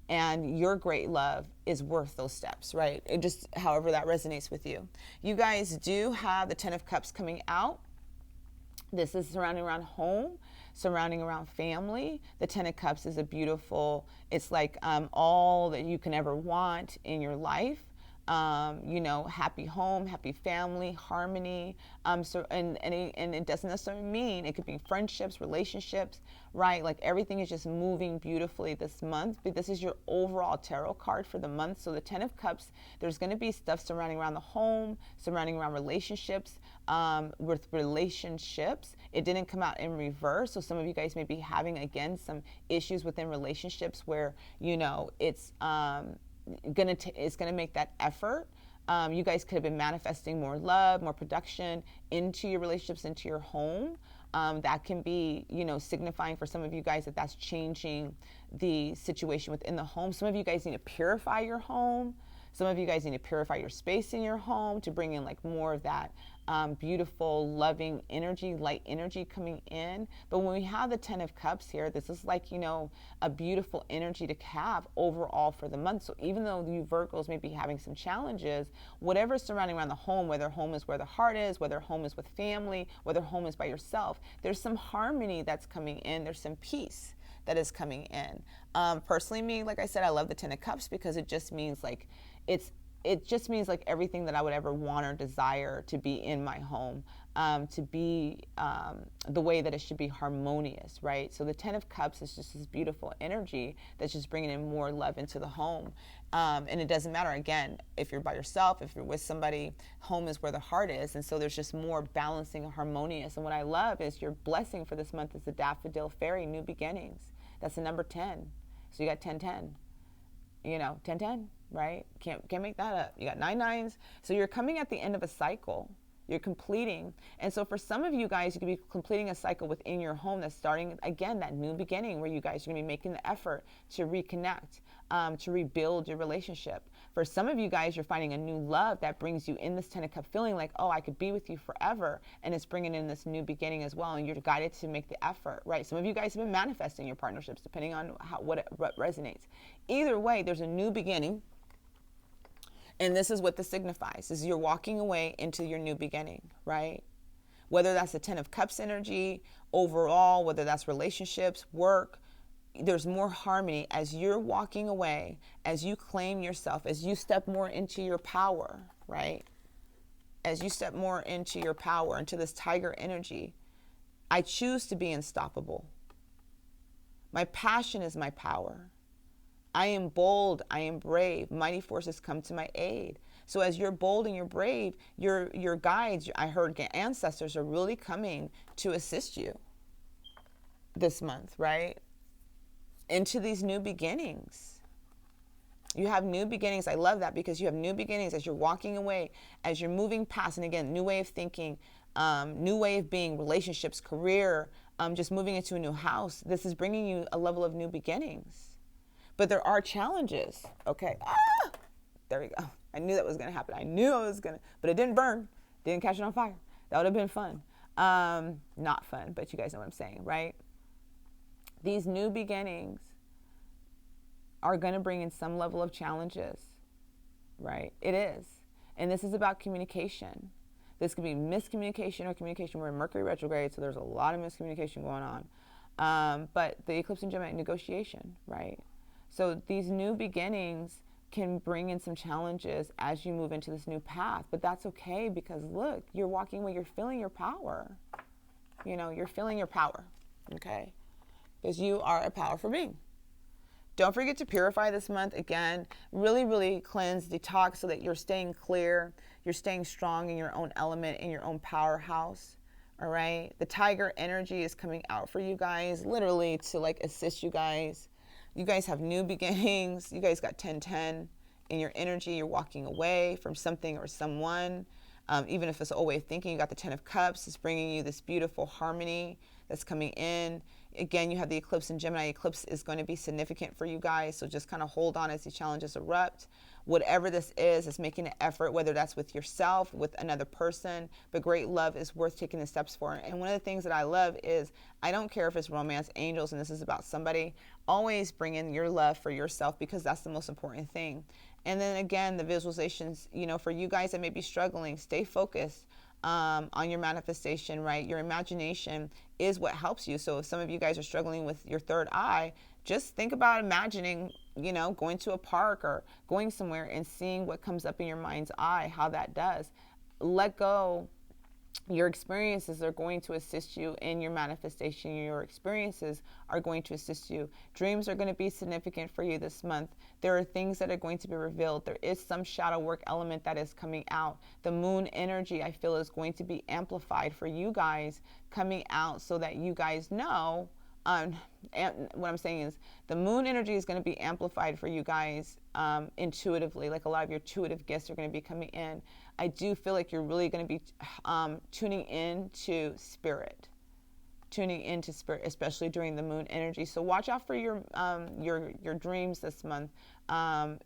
And your great love is worth those steps, right? It just, however that resonates with you. You guys do have the Ten of Cups coming out. This is surrounding around home, surrounding around family. The Ten of Cups is a beautiful, it's like all that you can ever want in your life. You know, happy home, happy family, harmony. And it doesn't necessarily mean, it could be friendships, relationships, right? Like everything is just moving beautifully this month. But this is your overall tarot card for the month. So the Ten of Cups, there's going to be stuff surrounding around the home, surrounding around relationships. With relationships, it didn't come out in reverse. So some of you guys may be having, again, some issues within relationships where, you know, it's gonna make that effort. You guys could have been manifesting more love, more production into your relationships, into your home. That can be, you know, signifying for some of you guys that that's changing the situation within the home. Some of you guys need to purify your home. Some of you guys need to purify your space in your home to bring in like more of that beautiful, loving energy, light energy coming in. But when we have the Ten of Cups here, this is like, you know, a beautiful energy to have overall for the month. So even though you Virgos may be having some challenges, whatever's surrounding around the home, whether home is where the heart is, whether home is with family, whether home is by yourself, there's some harmony that's coming in. There's some peace that is coming in. Personally, me, like I said, I love the Ten of Cups because it just means like, it just means like everything that I would ever want or desire to be in my home, to be the way that it should be harmonious, right? So the Ten of Cups is just this beautiful energy that's just bringing in more love into the home. And it doesn't matter, again, if you're by yourself, if you're with somebody, home is where the heart is. And so there's just more balancing and harmonious. And what I love is your blessing for this month is the Daffodil Fairy, New Beginnings. That's the number 10. So you got 10-10, you know, 10-10. Right? Can't make that up. You got 9 nines. So you're coming at the end of a cycle. You're completing. And so for some of you guys, you could be completing a cycle within your home that's starting, again, that new beginning where you guys are going to be making the effort to reconnect, to rebuild your relationship. For some of you guys, you're finding a new love that brings you in this Ten of Cups, feeling like, oh, I could be with you forever. And it's bringing in this new beginning as well. And you're guided to make the effort, right? Some of you guys have been manifesting your partnerships depending on what resonates. Either way, there's a new beginning. And this is what this signifies, is you're walking away into your new beginning, right? Whether that's the Ten of Cups energy, overall, whether that's relationships, work, there's more harmony as you're walking away, as you claim yourself, as you step more into your power, right? As you step more into your power, into this tiger energy. I choose to be unstoppable. My passion is my power. I am bold, I am brave, mighty forces come to my aid. So as you're bold and you're brave, your guides, I heard ancestors are really coming to assist you this month, right? Into these new beginnings. You have new beginnings. I love that because you have new beginnings as you're walking away, as you're moving past, and again, new way of thinking, new way of being, relationships, career, just moving into a new house. This is bringing you a level of new beginnings. But there are challenges. Okay. There we go. I knew that was going to happen. I knew I was going to, but it didn't burn. Didn't catch it on fire. That would have been fun. Not fun, but you guys know what I'm saying, right? These new beginnings are going to bring in some level of challenges, right? It is. And this is about communication. This could be miscommunication or communication. We're in Mercury retrograde, so there's a lot of miscommunication going on. But the eclipse in Gemini, negotiation, right? So these new beginnings can bring in some challenges as you move into this new path. But that's okay, because look, you're walking where you're feeling your power. You know, you're feeling your power, okay? Because you are a powerful being. Don't forget to purify this month. Again, really, really cleanse, detox, so that you're staying clear. You're staying strong in your own element, in your own powerhouse. All right. The tiger energy is coming out for you guys, literally to like assist you guys. You guys have new beginnings. You guys got 10-10 in your energy. You're walking away from something or someone. Even if it's an old way of thinking, you got the 10 of Cups. It's bringing you this beautiful harmony that's coming in. Again, you have the eclipse in Gemini. Eclipse is going to be significant for you guys. So just kind of hold on as these challenges erupt. Whatever this is making an effort, whether that's with yourself, with another person. But great love is worth taking the steps for. And one of the things that I love is, I don't care if it's romance, angels, and this is about somebody. Always bring in your love for yourself, because that's the most important thing. And then again, the visualizations, you know, for you guys that may be struggling, stay focused on your manifestation, right? Your imagination is what helps you. So if some of you guys are struggling with your third eye, just think about imagining, you know, going to a park or going somewhere and seeing what comes up in your mind's eye, how that does. Let go. Your experiences are going to assist you in your manifestation. Your experiences are going to assist you. Dreams are going to be significant for you this month. There are things that are going to be revealed. There is some shadow work element that is coming out. The moon energy, I feel, is going to be amplified for you guys coming out, so that you guys know. And what I'm saying is, the moon energy is going to be amplified for you guys intuitively. Like, a lot of your intuitive gifts are going to be coming in. I do feel like you're really going to be tuning into spirit, especially during the moon energy. So watch out for your dreams this month.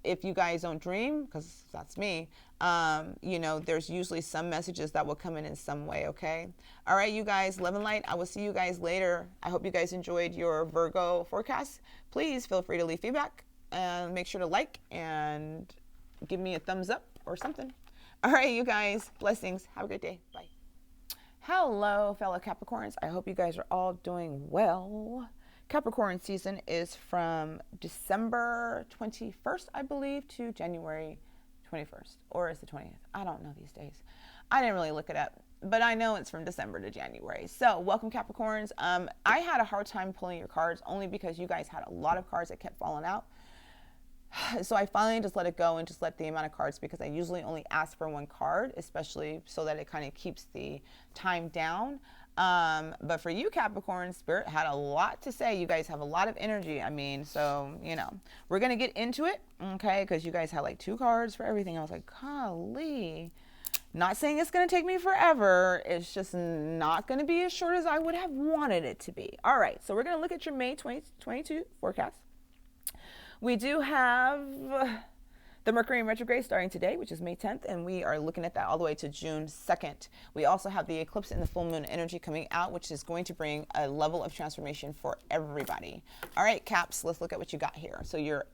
If you guys don't dream, because that's me, you know, there's usually some messages that will come in some way. Okay. All right, you guys, love and light. I will see you guys later. I hope you guys enjoyed your Virgo forecast. Please feel free to leave feedback, and make sure to like and give me a thumbs up or something. All right, you guys, blessings. Have a great day. Bye. Hello, fellow Capricorns. I hope you guys are all doing well. Capricorn season is from December 21st, I believe, to January 21st. Or is it 20th? I don't know these days. I didn't really look it up, but I know it's from December to January. So welcome, Capricorns. I had a hard time pulling your cards, only because you guys had a lot of cards that kept falling out. So I finally just let it go and just let the amount of cards, because I usually only ask for one card, especially so that it kind of keeps the time down. But for you, Capricorn, Spirit had a lot to say. You guys have a lot of energy. I mean, so, you know, we're going to get into it, okay? Because you guys had like 2 cards for everything. I was like, golly. Not saying it's going to take me forever. It's just not going to be as short as I would have wanted it to be. All right, so we're going to look at your May 2022 forecast. We do have the Mercury in retrograde starting today, which is May 10th, and we are looking at that all the way to June 2nd. We also have the eclipse and the full moon energy coming out, which is going to bring a level of transformation for everybody. All right, Caps, let's look at what you got here. So your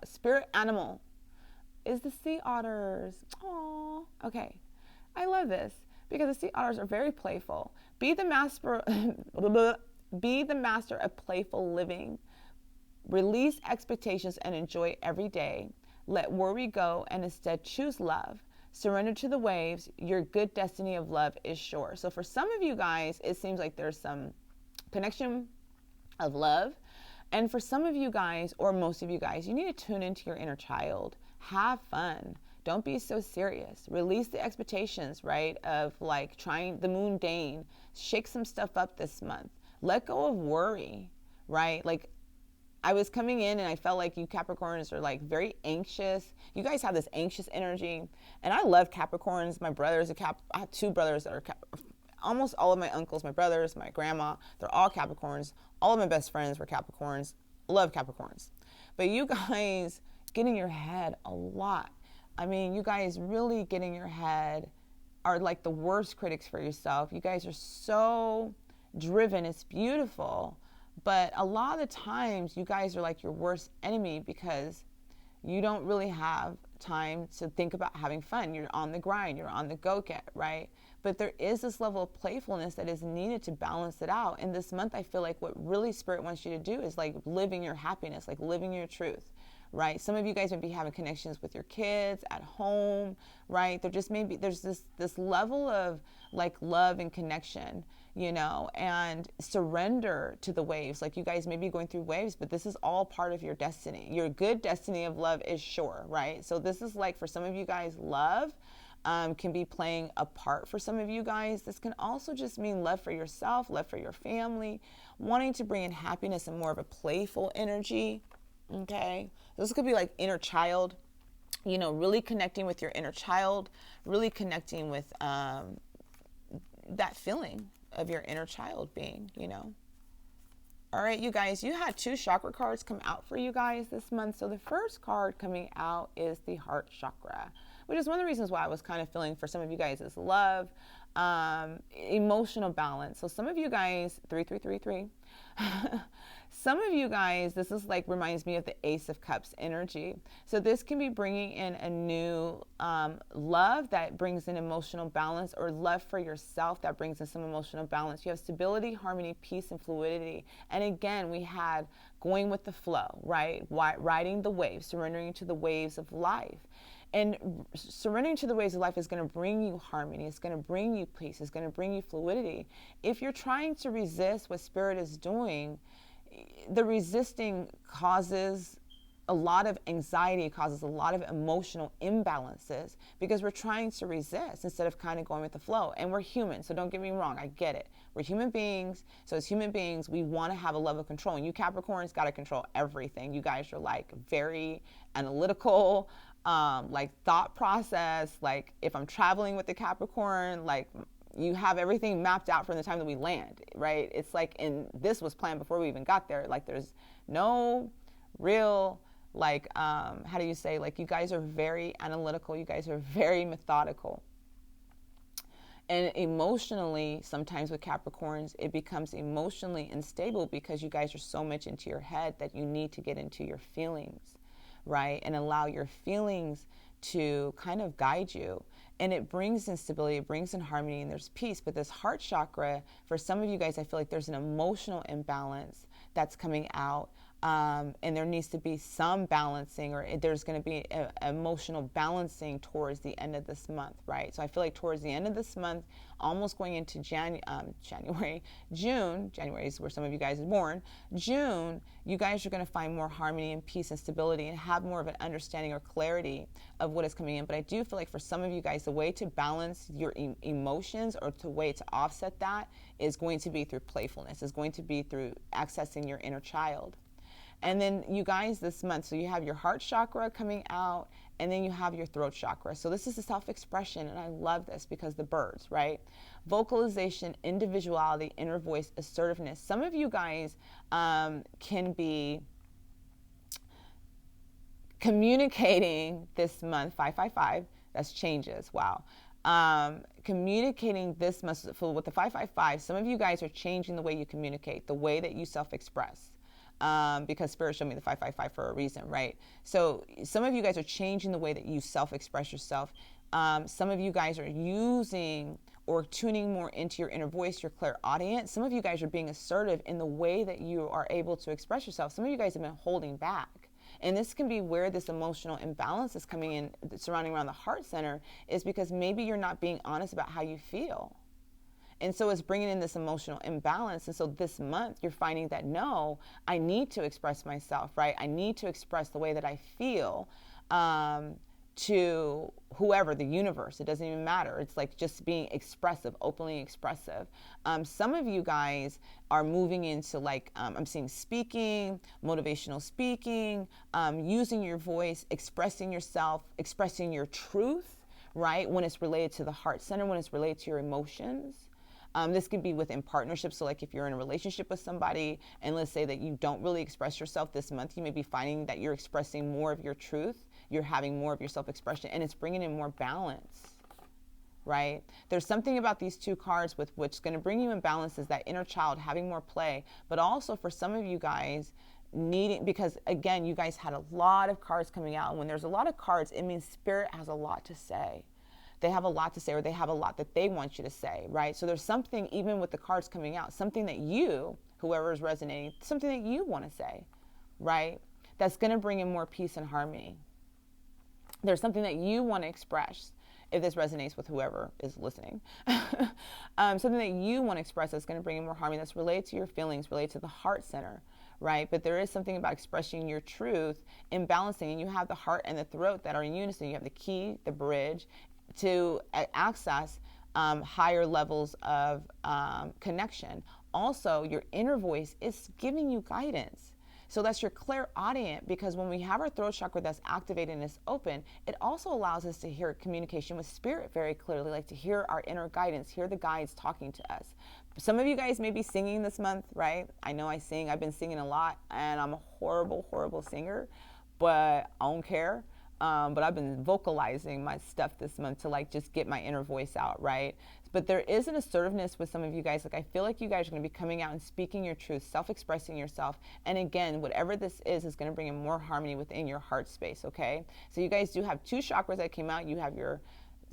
spirit animal is the sea otters. Aww. Okay, I love this, because the sea otters are very playful. Be the master of playful living. Release expectations and enjoy every day. Let worry go and instead choose love. Surrender to the waves. Your good destiny of love is sure. So for some of you guys, it seems like there's some connection of love. And for some of you guys, or most of you guys, you need to tune into your inner child. Have fun. Don't be so serious. Release the expectations, right, of like trying the mundane. Shake some stuff up this month. Let go of worry, right? Like, I was coming in and I felt like you Capricorns are like very anxious. You guys have this anxious energy. And I love Capricorns. My brother's I have 2 brothers that are almost all of my uncles, my brothers, my grandma, they're all Capricorns. All of my best friends were Capricorns. Love Capricorns. But you guys get in your head a lot. I mean, you guys really get in your head, are like the worst critics for yourself. You guys are so driven. It's beautiful. But a lot of the times you guys are like your worst enemy because you don't really have time to think about having fun. You're on the grind, you're on the go-get, right? But there is this level of playfulness that is needed to balance it out. And this month, I feel like what really Spirit wants you to do is like living your happiness, like living your truth, right? Some of you guys may be having connections with your kids at home, right? There just maybe there's this level of like love and connection, you know, and surrender to the waves. Like you guys may be going through waves, but this is all part of your destiny. Your good destiny of love is sure, right? So this is like, for some of you guys, love can be playing a part for some of you guys. This can also just mean love for yourself, love for your family, wanting to bring in happiness and more of a playful energy. Okay, this could be like inner child, you know, really connecting with your inner child, really connecting with that feeling of your inner child being, you know. All right, you guys, you had 2 chakra cards come out for you guys this month. So the first card coming out is the heart chakra, which is one of the reasons why I was kind of feeling for some of you guys is love, emotional balance. So some of you guys, 3333, some of you guys, this is like reminds me of the Ace of Cups energy. So this can be bringing in a new love that brings in emotional balance, or love for yourself that brings in some emotional balance. You have stability, harmony, peace, and fluidity. And again, we had going with the flow, right? Riding the waves, surrendering to the waves of life. And surrendering to the ways of life is going to bring you harmony. It's going to bring you peace. It's going to bring you fluidity. If you're trying to resist what Spirit is doing, the resisting causes a lot of anxiety, causes a lot of emotional imbalances, because we're trying to resist instead of kind of going with the flow. And we're human, so don't get me wrong, I get it. We're human beings, so as human beings, we want to have a level of control. And you Capricorns got to control everything. You guys are like very analytical, like thought process. Like if I'm traveling with the Capricorn, like you have everything mapped out from the time that we land, right? It's like, and this was planned before we even got there. Like there's no real, like, how do you say, like you guys are very analytical. You guys are very methodical. And emotionally, sometimes with Capricorns, it becomes emotionally unstable because you guys are so much into your head that you need to get into your feelings, right? And allow your feelings to kind of guide you. And it brings in stability, it brings in harmony, and there's peace. But this heart chakra, for some of you guys, I feel like there's an emotional imbalance that's coming out. And there needs to be some balancing, or there's going to be a emotional balancing towards the end of this month, right? So I feel like towards the end of this month, almost going into June, January is where some of you guys are born, June, you guys are going to find more harmony and peace and stability and have more of an understanding or clarity of what is coming in. But I do feel like for some of you guys, the way to balance your emotions, or the way to offset that, is going to be through playfulness, is going to be through accessing your inner child. And then you guys this month, so you have your heart chakra coming out, and then you have your throat chakra. So this is the self-expression, and I love this because the birds, right? Vocalization, individuality, inner voice, assertiveness. Some of you guys can be communicating this month, 555, that's changes, wow. Communicating this month, with the 555, some of you guys are changing the way you communicate, the way that you self-express. Because Spirit showed me the 555 for a reason, right? So some of you guys are changing the way that you self-express yourself. Some of you guys are using or tuning more into your inner voice, your clairaudient. Some of you guys are being assertive in the way that you are able to express yourself. Some of you guys have been holding back. And this can be where this emotional imbalance is coming in, surrounding around the heart center, is because maybe you're not being honest about how you feel. And so it's bringing in this emotional imbalance. And so this month you're finding that, no, I need to express myself, right? I need to express the way that I feel to whoever, the universe. It doesn't even matter. It's like just being expressive, openly expressive. Some of you guys are moving into like, I'm seeing speaking, motivational speaking, using your voice, expressing yourself, expressing your truth, right? When it's related to the heart center, when it's related to your emotions. This could be within partnerships. So like if you're in a relationship with somebody, and let's say that you don't really express yourself this month, you may be finding that you're expressing more of your truth you're having more of your self-expression, and it's bringing in more balance, right? There's something about these two cards with which is going to bring you in balance, is that inner child having more play, but also for some of you guys needing, because again, you guys had a lot of cards coming out. And when there's a lot of cards, it means spirit has a lot to say. They have a lot to say, or they have a lot that they want you to say, right? So there's something, even with the cards coming out, something that you, whoever is resonating, something that you want to say, right? That's going to bring in more peace and harmony. There's something that you want to express, if this resonates with whoever is listening. Something that you want to express that's going to bring in more harmony, that's related to your feelings, related to the heart center, right? But there is something about expressing your truth and balancing, and you have the heart and the throat that are in unison. You have the key, the bridge, to access higher levels of connection. Also, your inner voice is giving you guidance. So that's your clairaudient, because when we have our throat chakra that's activated and is open, it also allows us to hear communication with spirit very clearly, like to hear our inner guidance, hear the guides talking to us. Some of you guys may be singing this month, right? I know I sing. I've been singing a lot, and I'm a horrible, horrible singer, but I don't care. But I've been vocalizing my stuff this month to like just get my inner voice out, right? But there is an assertiveness with some of you guys. Like I feel like you guys are going to be coming out and speaking your truth, self-expressing yourself. And again, whatever this is going to bring in more harmony within your heart space, okay? So you guys do have two chakras that came out. You have your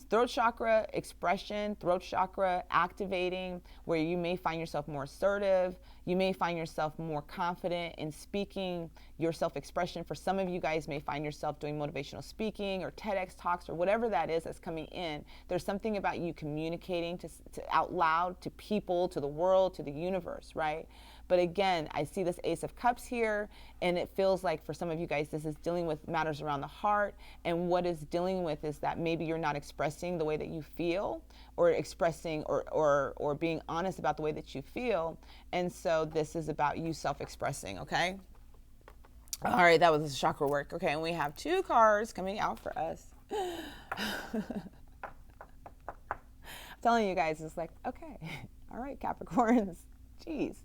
throat chakra expression, throat chakra activating, where you may find yourself more assertive. You may find yourself more confident in speaking your self-expression. For some of you guys may find yourself doing motivational speaking or TEDx talks or whatever that is that's coming in. There's something about you communicating to out loud to people, to the world, to the universe, right? But again, I see this Ace of Cups here, and it feels like for some of you guys, this is dealing with matters around the heart. And what it's dealing with is that maybe you're not expressing the way that you feel, or expressing or being honest about the way that you feel. And so this is about you self-expressing, okay? All right, that was the chakra work. Okay, and we have two cards coming out for us. I'm telling you guys, it's like, okay, all right, Capricorns. Jeez.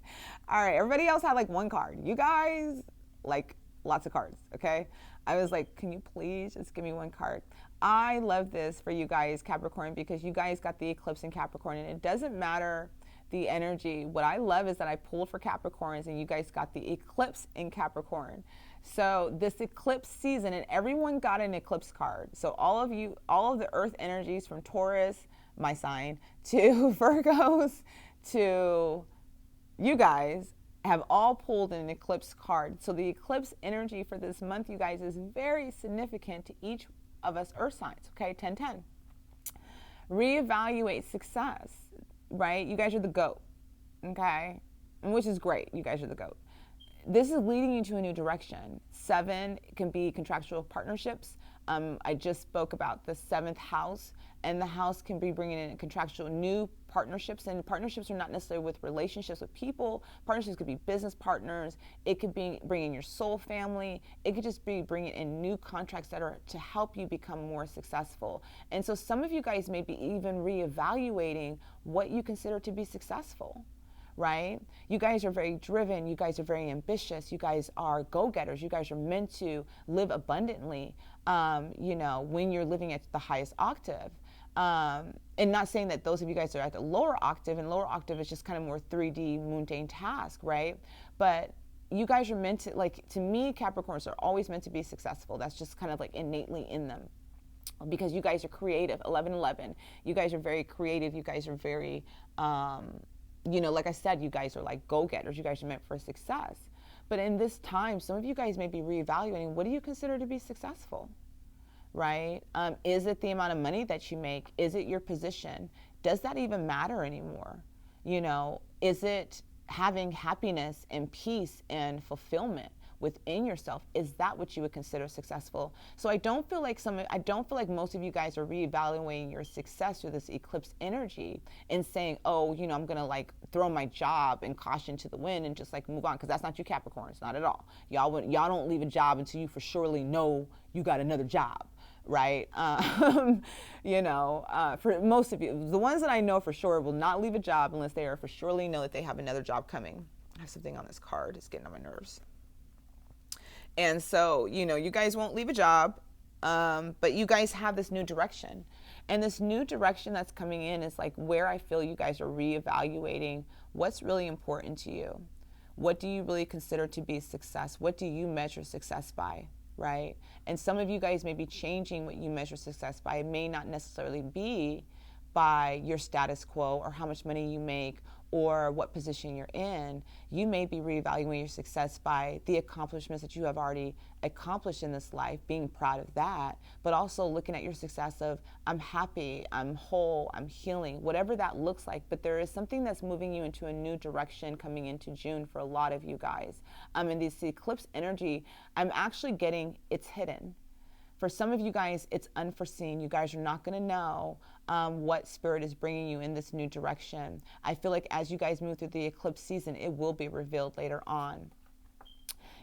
All right, everybody else had like one card. You guys, like lots of cards, okay? I was like, can you please just give me one card? I love this for you guys, Capricorn, because you guys got the eclipse in Capricorn, and it doesn't matter the energy. What I love is that I pulled for Capricorns, and you guys got the eclipse in Capricorn. So this eclipse season, and everyone got an eclipse card. So all of you, all of the earth energies from Taurus, my sign, to Virgos, to you guys have all pulled an eclipse card. So the eclipse energy for this month, you guys, is very significant to each of us earth signs, okay? 10-10. Reevaluate success, right? You guys are the GOAT, okay? And which is great. You guys are the GOAT. This is leading you to a new direction. 7 can be contractual partnerships. I just spoke about the 7th house, and the house can be bringing in contractual new partnerships, and partnerships are not necessarily with relationships with people. Partnerships could be business partners. It could be bringing your soul family. It could just be bringing in new contracts that are to help you become more successful. And so some of you guys may be even reevaluating what you consider to be successful. Right? You guys are very driven. You guys are very ambitious. You guys are go-getters. You guys are meant to live abundantly, you know, when you're living at the highest octave. And not saying that those of you guys are at the lower octave, and lower octave is just kind of more 3D mundane task, right? But you guys are meant to, like, to me, Capricorns are always meant to be successful. That's just kind of like innately in them. Because you guys are creative. 11-11. You guys are very creative. You guys are very... you know, like I said, you guys are like go-getters. You guys are meant for success. But in this time, some of you guys may be reevaluating, what do you consider to be successful, right? Is it the amount of money that you make? Is it your position? Does that even matter anymore? You know, is it having happiness and peace and fulfillment within yourself? Is that what you would consider successful? So I don't feel like most of you guys are reevaluating your success through this eclipse energy and saying, oh, you know, I'm gonna like throw my job and caution to the wind and just like move on, because that's not you Capricorns, not at all. Y'all don't leave a job until you for surely know you got another job, right? You know, for most of you, the ones that I know for sure will not leave a job unless they are for surely know that they have another job coming. I have something on this card, it's getting on my nerves. And so, you know, you guys won't leave a job But you guys have this new direction. And this new direction that's coming in is like where I feel you guys are reevaluating what's really important to you. What do you really consider to be success? What do you measure success by, right? And some of you guys may be changing what you measure success by. It may not necessarily be by your status quo or how much money you make or what position you're in. You may be reevaluating your success by the accomplishments that you have already accomplished in this life, being proud of that, but also looking at your success of, I'm happy, I'm whole, I'm healing, whatever that looks like. But there is something that's moving you into a new direction coming into June for a lot of you guys. In this eclipse energy, I'm actually getting it's hidden. For some of you guys, it's unforeseen. You guys are not going to know what spirit is bringing you in this new direction. I feel like as you guys move through the eclipse season, it will be revealed later on.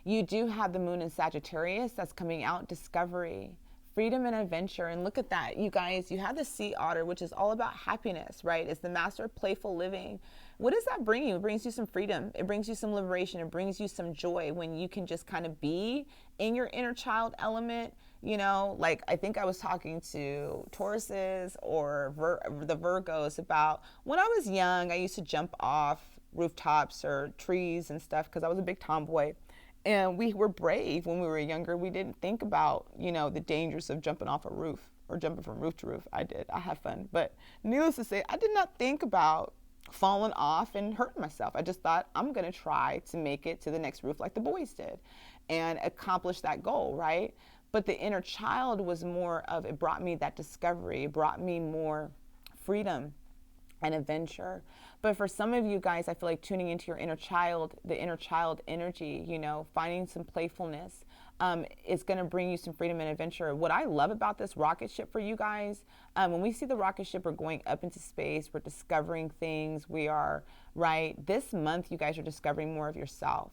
You do have the moon in Sagittarius that's coming out, discovery, freedom and adventure. And look at that, you guys, you have the sea otter, which is all about happiness, right? It's the master of playful living. What does that bring you? It brings you some freedom. It brings you some liberation. It brings you some joy when you can just kind of be in your inner child element. You know, like I think I was talking to Tauruses or the Virgos about when I was young, I used to jump off rooftops or trees and stuff because I was a big tomboy. And we were brave when we were younger. We didn't think about, you know, the dangers of jumping off a roof or jumping from roof to roof. I did. I had fun. But needless to say, I did not think about falling off and hurting myself. I just thought I'm going to try to make it to the next roof like the boys did and accomplish that goal, right? But the inner child was more of, it brought me that discovery. It brought me more freedom and adventure. But for some of you guys, I feel like tuning into your inner child, the inner child energy, you know, finding some playfulness is going to bring you some freedom and adventure. What I love about this rocket ship for you guys, when we see the rocket ship, we're going up into space, we're discovering things, we are, right? This month, you guys are discovering more of yourself.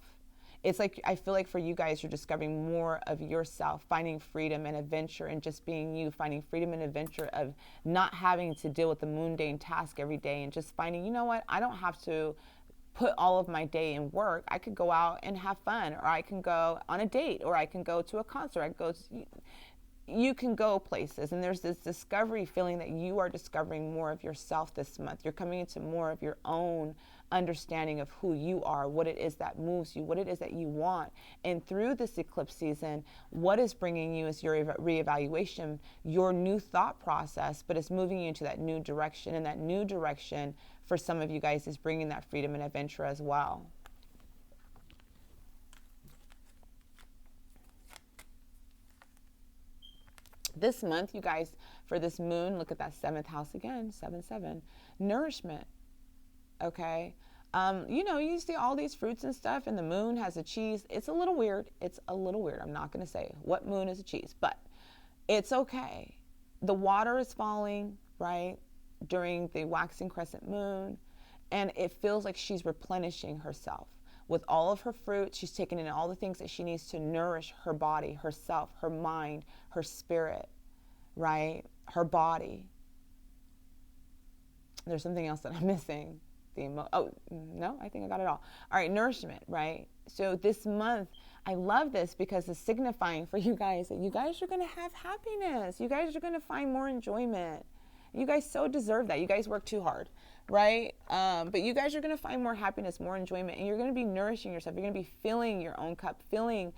It's like, I feel like for you guys, you're discovering more of yourself, finding freedom and adventure and just being you, finding freedom and adventure of not having to deal with the mundane task every day and just finding, you know what, I don't have to put all of my day in work. I could go out and have fun, or I can go on a date, or I can go to a concert. I can go to, you can go places, and there's this discovery feeling that you are discovering more of yourself this month. You're coming into more of your own understanding of who you are, what it is that moves you, what it is that you want. And through this eclipse season, what is bringing you is your reevaluation, your new thought process, but it's moving you into that new direction. And that new direction for some of you guys is bringing that freedom and adventure as well. This month, you guys, for this moon, look at that 7th house again, 7-7, nourishment. Okay. You know, you see all these fruits and stuff, and the moon has a cheese. It's a little weird. It's a little weird. I'm not going to say what moon is a cheese, but it's okay. The water is falling, right, during the waxing crescent moon, and it feels like she's replenishing herself. With all of her fruit, she's taking in all the things that she needs to nourish her body, herself, her mind, her spirit, right, her body. There's something else that I'm missing. Oh, no, I think I got it all. All right, nourishment, right? So this month, I love this because it's signifying for you guys that you guys are going to have happiness. You guys are going to find more enjoyment. You guys so deserve that. You guys work too hard, right? But you guys are going to find more happiness, more enjoyment, and you're going to be nourishing yourself. You're going to be filling your own cup, filling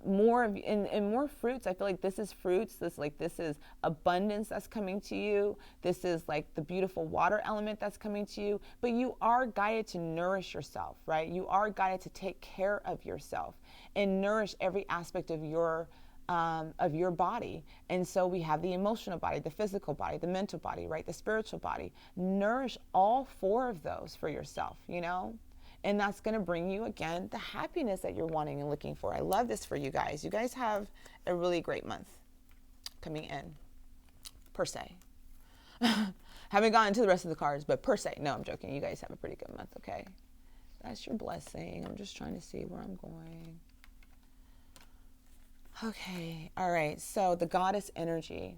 more of and more fruits. I feel like this is fruits. This is abundance that's coming to you. This is like the beautiful water element that's coming to you. But you are guided to nourish yourself, right? You are guided to take care of yourself and nourish every aspect of your body. And so we have the emotional body, the physical body, the mental body, right? The spiritual body. Nourish all 4 of those for yourself, you know? And that's going to bring you, again, the happiness that you're wanting and looking for. I love this for you guys. You guys have a really great month coming in, per se. Haven't gotten to the rest of the cards, but per se. No, I'm joking. You guys have a pretty good month, okay? That's your blessing. I'm just trying to see where I'm going. Okay. All right. So the goddess energy.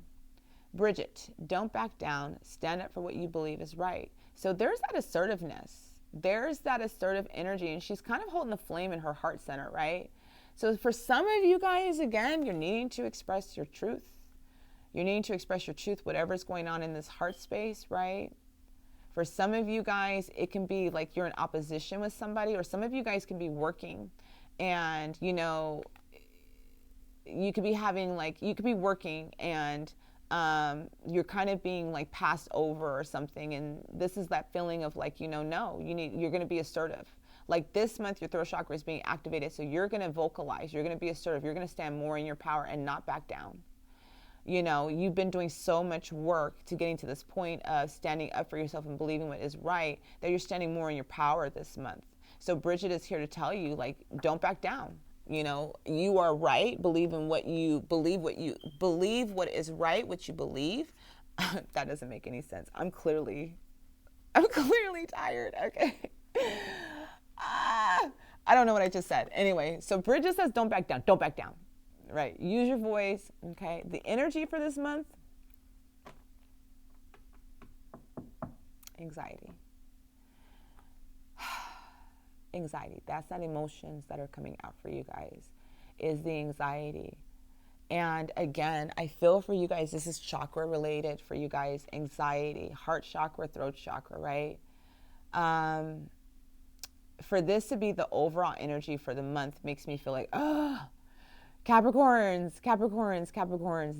Bridget, don't back down. Stand up for what you believe is right. So there's that assertiveness. There's that assertive energy, and she's kind of holding the flame in her heart center, right? So for some of you guys, again, you're needing to express your truth. You're needing to express your truth, whatever's going on in this heart space, right? For some of you guys, it can be like you're in opposition with somebody, or some of you guys can be working and, you know, you could be having like, you could be working and you're kind of being like passed over or something. And this is that feeling of like, you know, no, you're going to be assertive. Like this month, your throat chakra is being activated. So you're going to vocalize, you're going to be assertive. You're going to stand more in your power and not back down. You know, you've been doing so much work to getting to this point of standing up for yourself and believing what is right, that you're standing more in your power this month. So Bridget is here to tell you, like, don't back down. You know, you are right. Believe in what you believe, what is right, what you believe. That doesn't make any sense. I'm clearly tired. Okay. I don't know what I just said. Anyway, so Bridget says, don't back down. Don't back down. Right. Use your voice. Okay. The energy for this month, anxiety. Anxiety. That's not emotions that are coming out for you guys, is the anxiety. And again, I feel for you guys, this is chakra related for you guys, anxiety, heart chakra, throat chakra, right? For this to be the overall energy for the month makes me feel like, Capricorns,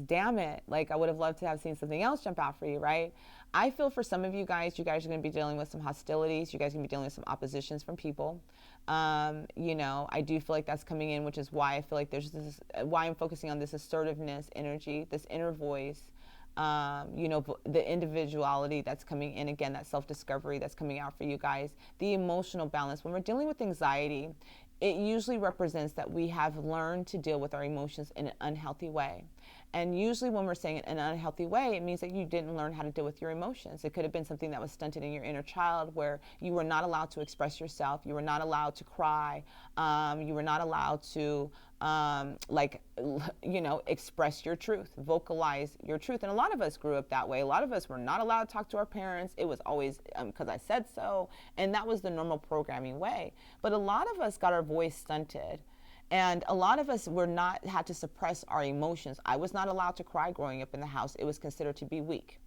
damn it. Like I would have loved to have seen something else jump out for you, right? I feel for some of you guys are going to be dealing with some hostilities. You guys are going to be dealing with some oppositions from people. You know, I do feel like that's coming in, which is why I feel like there's this, why I'm focusing on this assertiveness energy, this inner voice, you know, the individuality that's coming in, again, that self-discovery that's coming out for you guys, the emotional balance. When we're dealing with anxiety, it usually represents that we have learned to deal with our emotions in an unhealthy way. And usually when we're saying it in an unhealthy way, it means that you didn't learn how to deal with your emotions. It could have been something that was stunted in your inner child, where you were not allowed to express yourself. You were not allowed to cry. You were not allowed to, express your truth, vocalize your truth. And a lot of us grew up that way. A lot of us were not allowed to talk to our parents. It was always because I said so. And that was the normal programming way. But a lot of us got our voice stunted. And a lot of us had to suppress our emotions. I was not allowed to cry growing up in the house. It was considered to be weak.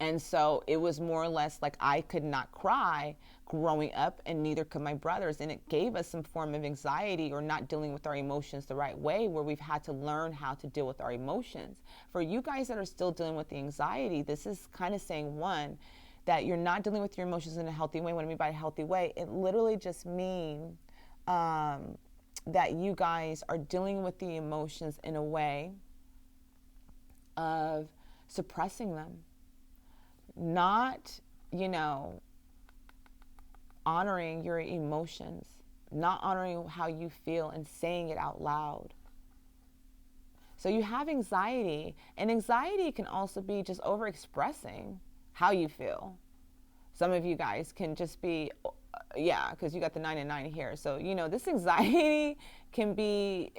And so it was more or less like I could not cry growing up, and neither could my brothers. And it gave us some form of anxiety or not dealing with our emotions the right way, where we've had to learn how to deal with our emotions. For you guys that are still dealing with the anxiety, this is kind of saying, one, that you're not dealing with your emotions in a healthy way. What I mean by a healthy way, it literally just means that you guys are dealing with the emotions in a way of suppressing them, not, honoring your emotions, not honoring how you feel and saying it out loud. So you have anxiety, and anxiety can also be just over-expressing how you feel. Some of you guys can just be, because you got the 9 and 9 here. So, this anxiety can be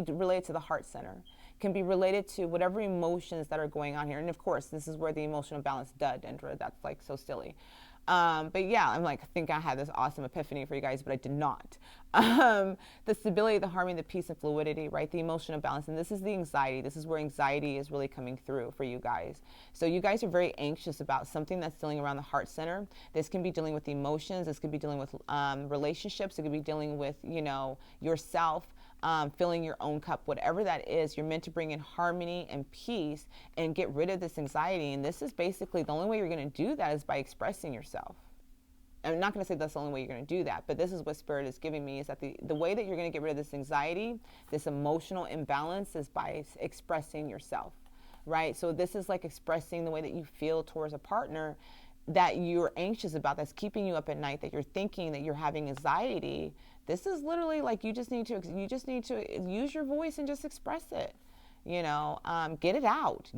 related to the heart center, can be related to whatever emotions that are going on here. And of course, this is where the emotional balance, Dendra, that's like so silly. But yeah, I think I had this awesome epiphany for you guys, but I did not. The stability, the harmony, the peace and fluidity, right? The emotional balance. And this is the anxiety. This is where anxiety is really coming through for you guys. So you guys are very anxious about something that's dealing around the heart center. This can be dealing with emotions. This could be dealing with relationships. It could be dealing with, yourself. Filling your own cup, whatever that is, you're meant to bring in harmony and peace and get rid of this anxiety. And this is basically the only way you're going to do that is by expressing yourself. I'm not going to say that's the only way you're going to do that, but this is what Spirit is giving me, is that the way that you're going to get rid of this anxiety, this emotional imbalance, is by expressing yourself, right? So this is like expressing the way that you feel towards a partner that you're anxious about, that's keeping you up at night, that you're thinking that you're having anxiety. This is literally like you just need to use your voice and just express it. Get it out,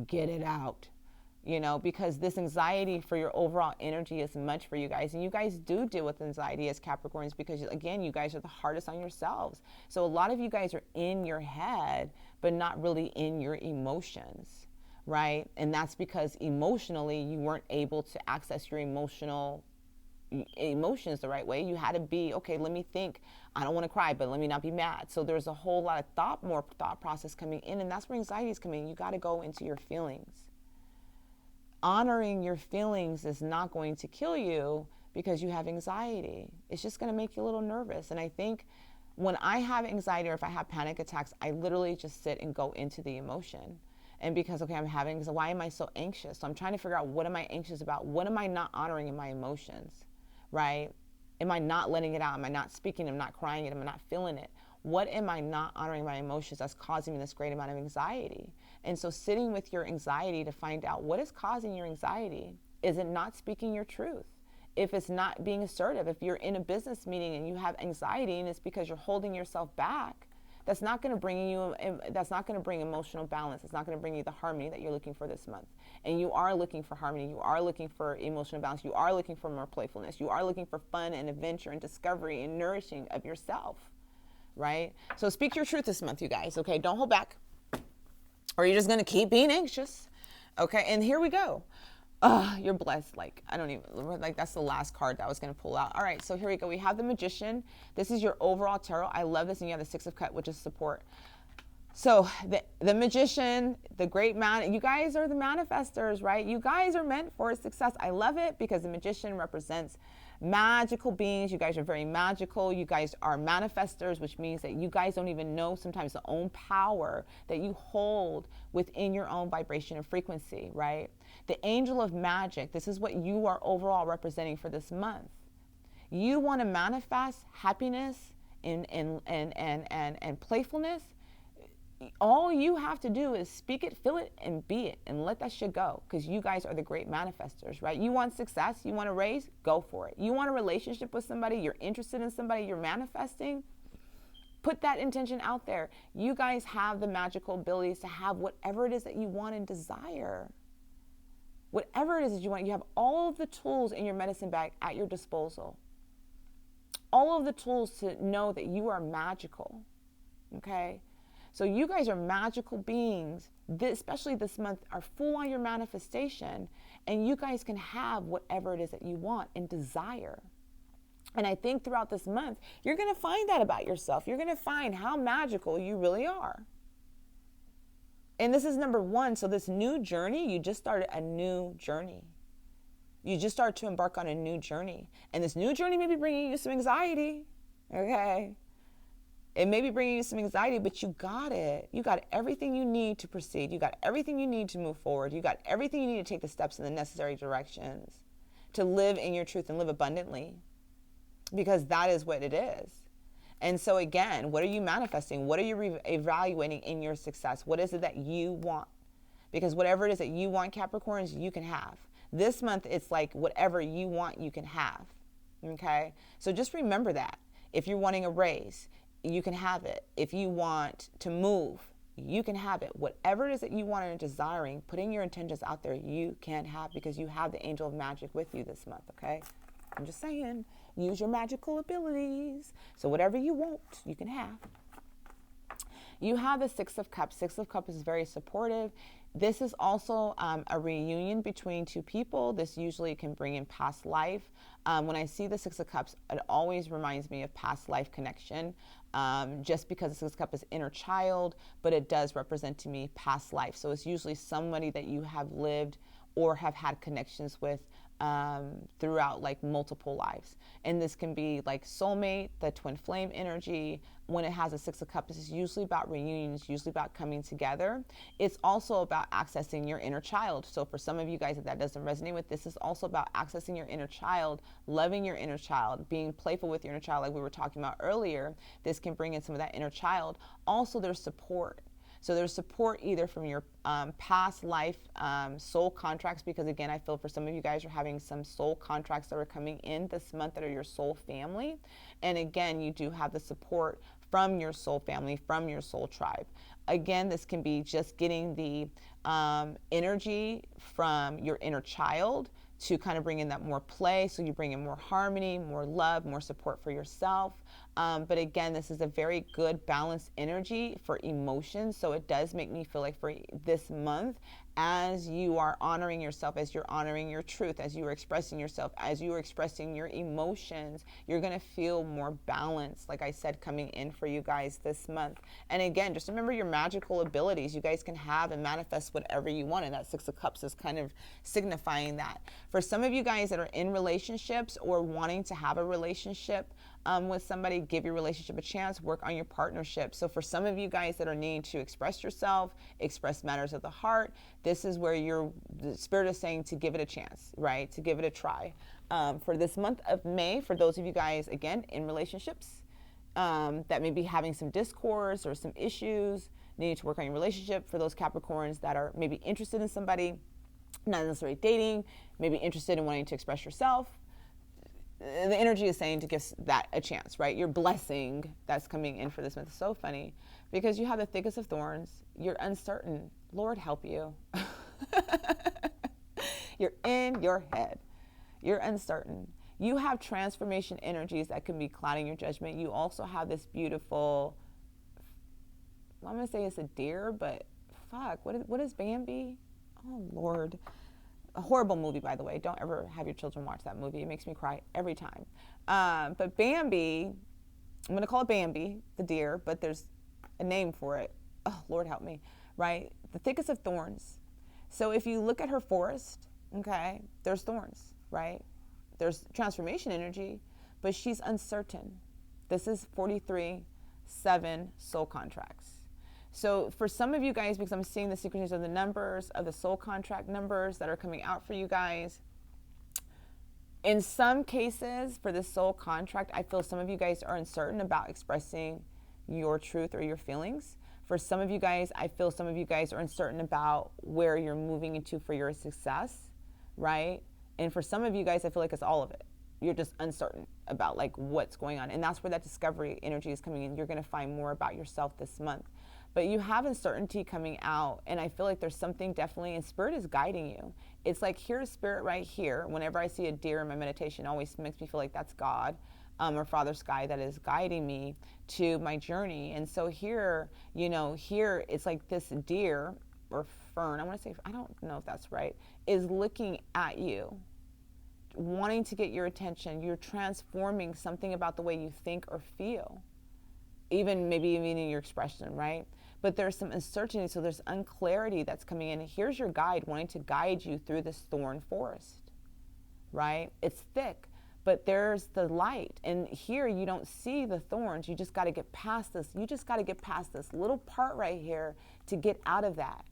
because this anxiety for your overall energy is much for you guys. And you guys do deal with anxiety as Capricorns because, again, you guys are the hardest on yourselves. So a lot of you guys are in your head, but not really in your emotions, right? And that's because emotionally you weren't able to access your emotional emotions the right way. You had to be, okay, let me think. I don't want to cry, but let me not be mad. So there's a whole lot of more thought process coming in, and that's where anxiety is coming in. You got to go into your feelings. Honoring your feelings is not going to kill you because you have anxiety. It's just going to make you a little nervous. And I think when I have anxiety or if I have panic attacks, I literally just sit and go into the emotion. And because, okay, I'm having, so why am I so anxious? So I'm trying to figure out, what am I anxious about? What am I not honoring in my emotions, right? Am I not letting it out? Am I not speaking? Am I not crying it? Am I not feeling it? What am I not honoring my emotions that's causing me this great amount of anxiety? And so sitting with your anxiety to find out what is causing your anxiety. Is it not speaking your truth? If it's not being assertive, if you're in a business meeting and you have anxiety and it's because you're holding yourself back, that's not going to bring you, that's not going to bring emotional balance. It's not going to bring you the harmony that you're looking for this month. And you are looking for harmony. You are looking for emotional balance. You are looking for more playfulness. You are looking for fun and adventure and discovery and nourishing of yourself, right? So speak your truth this month, you guys, okay? Don't hold back, or you're just going to keep being anxious, okay? And here we go. You're blessed. Like, I don't even, like, that's the last card that I was going to pull out. All right, so here we go. We have the Magician. This is your overall tarot. I love this. And you have the Six of Cups, which is support. So the Magician, the great man, you guys are the manifestors, right? You guys are meant for success. I love it because the Magician represents magical beings. You guys are very magical. You guys are manifestors, which means that you guys don't even know sometimes the own power that you hold within your own vibration and frequency, right? The Angel of Magic, this is what you are overall representing for this month. You want to manifest happiness and playfulness. All you have to do is speak it, feel it, and be it, and let that shit go, because you guys are the great manifestors, right? You want success, you want to raise, go for it. You want a relationship with somebody, you're interested in somebody, you're manifesting, put that intention out there. You guys have the magical abilities to have whatever it is that you want and desire. Whatever it is that you want, you have all of the tools in your medicine bag at your disposal. All of the tools to know that you are magical, okay? So you guys are magical beings, especially this month, are full on your manifestation, and you guys can have whatever it is that you want and desire. And I think throughout this month, you're going to find that about yourself. You're going to find how magical you really are. And this is number one. So this new journey, you just started a new journey. You just started to embark on a new journey. And this new journey may be bringing you some anxiety, okay? It may be bringing you some anxiety, but you got it. You got everything you need to proceed. You got everything you need to move forward. You got everything you need to take the steps in the necessary directions to live in your truth and live abundantly, because that is what it is. And so again, what are you manifesting? What are you evaluating in your success? What is it that you want? Because whatever it is that you want, Capricorns, you can have. This month, it's like whatever you want, you can have. Okay? So just remember that. If you're wanting a raise, you can have it. If you want to move, you can have it. Whatever it is that you want and desiring, putting your intentions out there, you can have, because you have the Angel of Magic with you this month, okay? I'm just saying, use your magical abilities. So whatever you want, you can have. You have the Six of Cups. Six of Cups is very supportive. This is also a reunion between two people. This usually can bring in past life. When I see the Six of Cups, it always reminds me of past life connection, just because the Six of Cups is inner child, but it does represent to me past life. So it's usually somebody that you have lived or have had connections with throughout like multiple lives. And this can be like soulmate, the twin flame energy. When it has a Six of Cups, it's usually about reunions, usually about coming together. It's also about accessing your inner child. So for some of you guys that doesn't resonate with, this is also about accessing your inner child, loving your inner child, being playful with your inner child like we were talking about earlier. This can bring in some of that inner child. Also, there's support. So there's support either from your past life soul contracts, because again, I feel for some of you guys are having some soul contracts that are coming in this month that are your soul family. And again, you do have the support from your soul family, from your soul tribe. Again, this can be just getting the energy from your inner child to kind of bring in that more play. So you bring in more harmony, more love, more support for yourself. But again, this is a very good balanced energy for emotions. So it does make me feel like for this month, as you are honoring yourself, as you're honoring your truth, as you are expressing yourself, as you are expressing your emotions, you're going to feel more balanced, like I said, coming in for you guys this month. And again, just remember your magical abilities. You guys can have and manifest whatever you want. And that Six of Cups is kind of signifying that. For some of you guys that are in relationships or wanting to have a relationship with somebody, give your relationship a chance, work on your partnership. So for some of you guys that are needing to express yourself, express matters of the heart, this is where the Spirit is saying to give it a chance, right? To give it a try. For this month of May, for those of you guys, again, in relationships, that may be having some discourse or some issues, needing to work on your relationship. For those Capricorns that are maybe interested in somebody, not necessarily dating, maybe interested in wanting to express yourself, the energy is saying to give that a chance, right? Your blessing that's coming in for this month is so funny because you have the thickest of thorns. You're uncertain. Lord help you. You're in your head. You're uncertain. You have transformation energies that can be clouding your judgment. You also have this beautiful, I'm going to say it's a deer, but fuck, what is Bambi? Oh, Lord. A horrible movie, by the way. Don't ever have your children watch that movie. It makes me cry every time. But Bambi, I'm going to call it Bambi, the deer, but there's a name for it. Oh, Lord help me, right? The thickest of thorns. So if you look at her forest, okay, there's thorns, right? There's transformation energy, but she's uncertain. This is 43-7 soul contracts. So for some of you guys, because I'm seeing the synchronicities of the numbers, of the soul contract numbers that are coming out for you guys, in some cases for the soul contract, I feel some of you guys are uncertain about expressing your truth or your feelings. For some of you guys, I feel some of you guys are uncertain about where you're moving into for your success, right? And for some of you guys, I feel like it's all of it. You're just uncertain about like what's going on. And that's where that discovery energy is coming in. You're going to find more about yourself this month. But you have uncertainty coming out, and I feel like there's something definitely, and Spirit is guiding you. It's like, here's Spirit right here. Whenever I see a deer in my meditation, it always makes me feel like that's God or Father Sky that is guiding me to my journey. And so here, here it's like this deer or fern, I want to say, I don't know if that's right, is looking at you, wanting to get your attention. You're transforming something about the way you think or feel, maybe even in your expression, right? But there's some uncertainty, so there's unclarity that's coming in. Here's your guide wanting to guide you through this thorn forest, right? It's thick, but there's the light. And here you don't see the thorns. You just got to get past this. You just got to get past this little part right here to get out of that,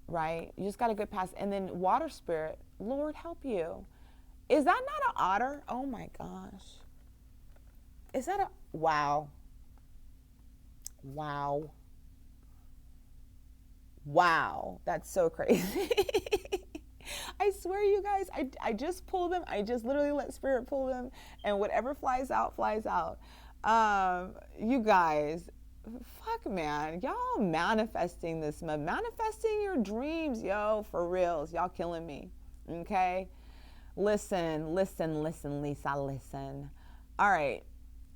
right? You just got to get past. And then water spirit, Lord help you. Is that not an otter? Oh my gosh. Is that wow. Wow, that's so crazy. I swear, you guys, I just pulled them. I just literally let Spirit pull them, and whatever flies out, flies out. You guys, fuck, man. Y'all manifesting this, manifesting your dreams, yo, for reals. Y'all killing me, okay? Listen, Lisa, listen. All right.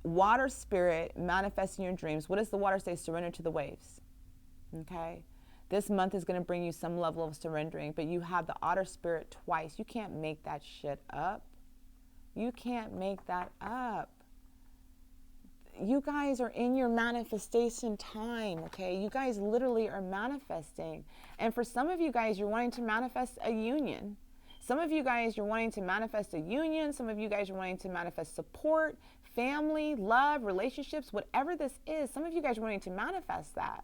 Water spirit, manifesting your dreams. What does the water say? Surrender to the waves. Okay. This month is going to bring you some level of surrendering, but you have the otter spirit twice. You can't make that shit up. You can't make that up. You guys are in your manifestation time, okay? You guys literally are manifesting. And for some of you guys, you're wanting to manifest a union. Some of you guys, you're wanting to manifest a union. Some of you guys are wanting to manifest support, family, love, relationships, whatever this is. Some of you guys are wanting to manifest that.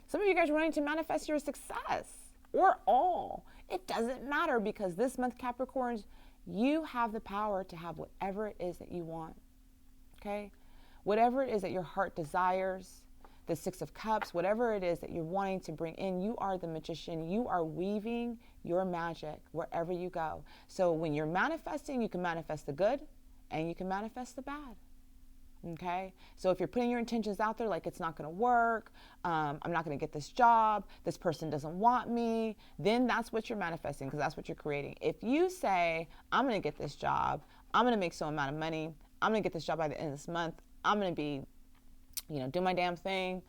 Some of you guys are wanting to manifest your success or all. It doesn't matter, because this month, Capricorns, you have the power to have whatever it is that you want, okay? Whatever it is that your heart desires, the Six of Cups, whatever it is that you're wanting to bring in, you are the magician. You are weaving your magic wherever you go. So when you're manifesting, you can manifest the good and you can manifest the bad. Okay, so if you're putting your intentions out there like it's not going to work, I'm not going to get this job, this person doesn't want me, then that's what you're manifesting, because that's what you're creating. If you say, I'm going to get this job, I'm going to make some amount of money, I'm going to get this job by the end of this month, I'm going to be, do my damn thing.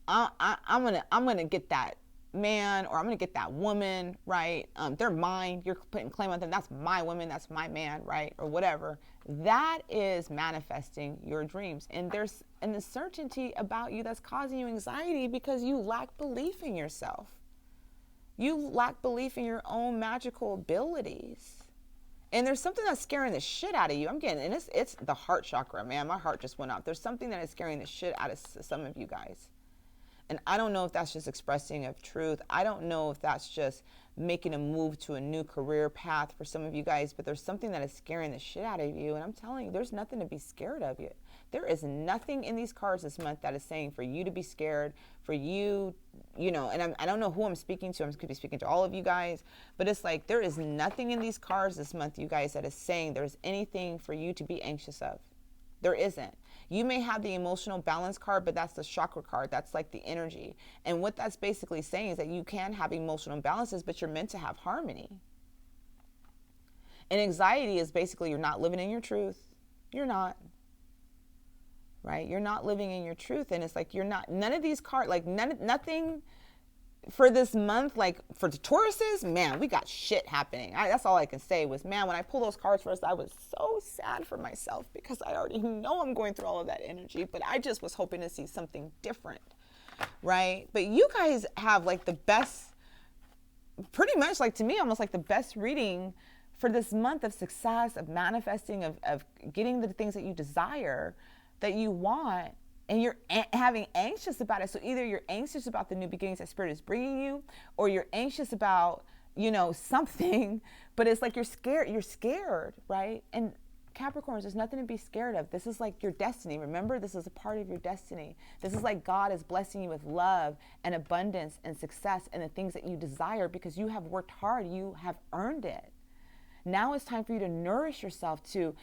I'm going to get that man, or I'm going to get that woman, right? They're mine. You're putting claim on them. That's my woman. That's my man, right? Or whatever. That is manifesting your dreams. And there's an uncertainty about you that's causing you anxiety because you lack belief in yourself. You lack belief in your own magical abilities. And there's something that's scaring the shit out of you. I'm getting, and it's the heart chakra, man. My heart just went up. There's something that is scaring the shit out of some of you guys. And I don't know if that's just expressing of truth. I don't know if that's just making a move to a new career path for some of you guys, but there's something that is scaring the shit out of you. And I'm telling you, there's nothing to be scared of yet. There is nothing in these cards this month that is saying for you to be scared, for you, and I don't know who I'm speaking to. I could be speaking to all of you guys, but it's like there is nothing in these cards this month, you guys, that is saying there's anything for you to be anxious of. There isn't. You may have the emotional balance card, but that's the chakra card. That's like the energy. And what that's basically saying is that you can have emotional imbalances, but you're meant to have harmony. And anxiety is basically you're not living in your truth. You're not. Right? You're not living in your truth. And it's like you're not, none of these cards, like nothing for this month, like for the Tauruses, man, we got shit happening. That's all I can say was, man, when I pull those cards first, I was so sad for myself because I already know I'm going through all of that energy, but I just was hoping to see something different, right? But you guys have like the best, pretty much like to me, almost like the best reading for this month of success, of manifesting, of getting the things that you desire, that you want. And you're having anxious about it. So either you're anxious about the new beginnings that Spirit is bringing you, or you're anxious about, something, but it's like you're scared, right? And Capricorns, there's nothing to be scared of. This is like your destiny. Remember, this is a part of your destiny. This is like God is blessing you with love and abundance and success and the things that you desire because you have worked hard. You have earned it. Now it's time for you to nourish yourself, to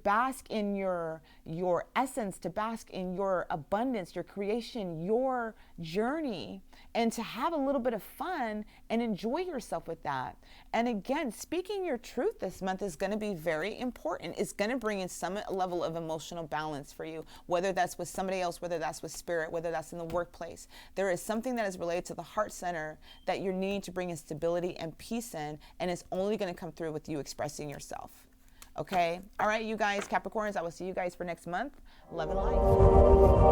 bask in your essence, to bask in your abundance, your creation, your journey, and to have a little bit of fun and enjoy yourself with that. And again, speaking your truth this month is going to be very important. It's going to bring in some level of emotional balance for you, whether that's with somebody else, whether that's with Spirit, whether that's in the workplace. There is something that is related to the heart center that you're needing to bring in stability and peace in, and it's only going to come through with you expressing yourself. Okay. All right, you guys, Capricorns, I will see you guys for next month. Love and light.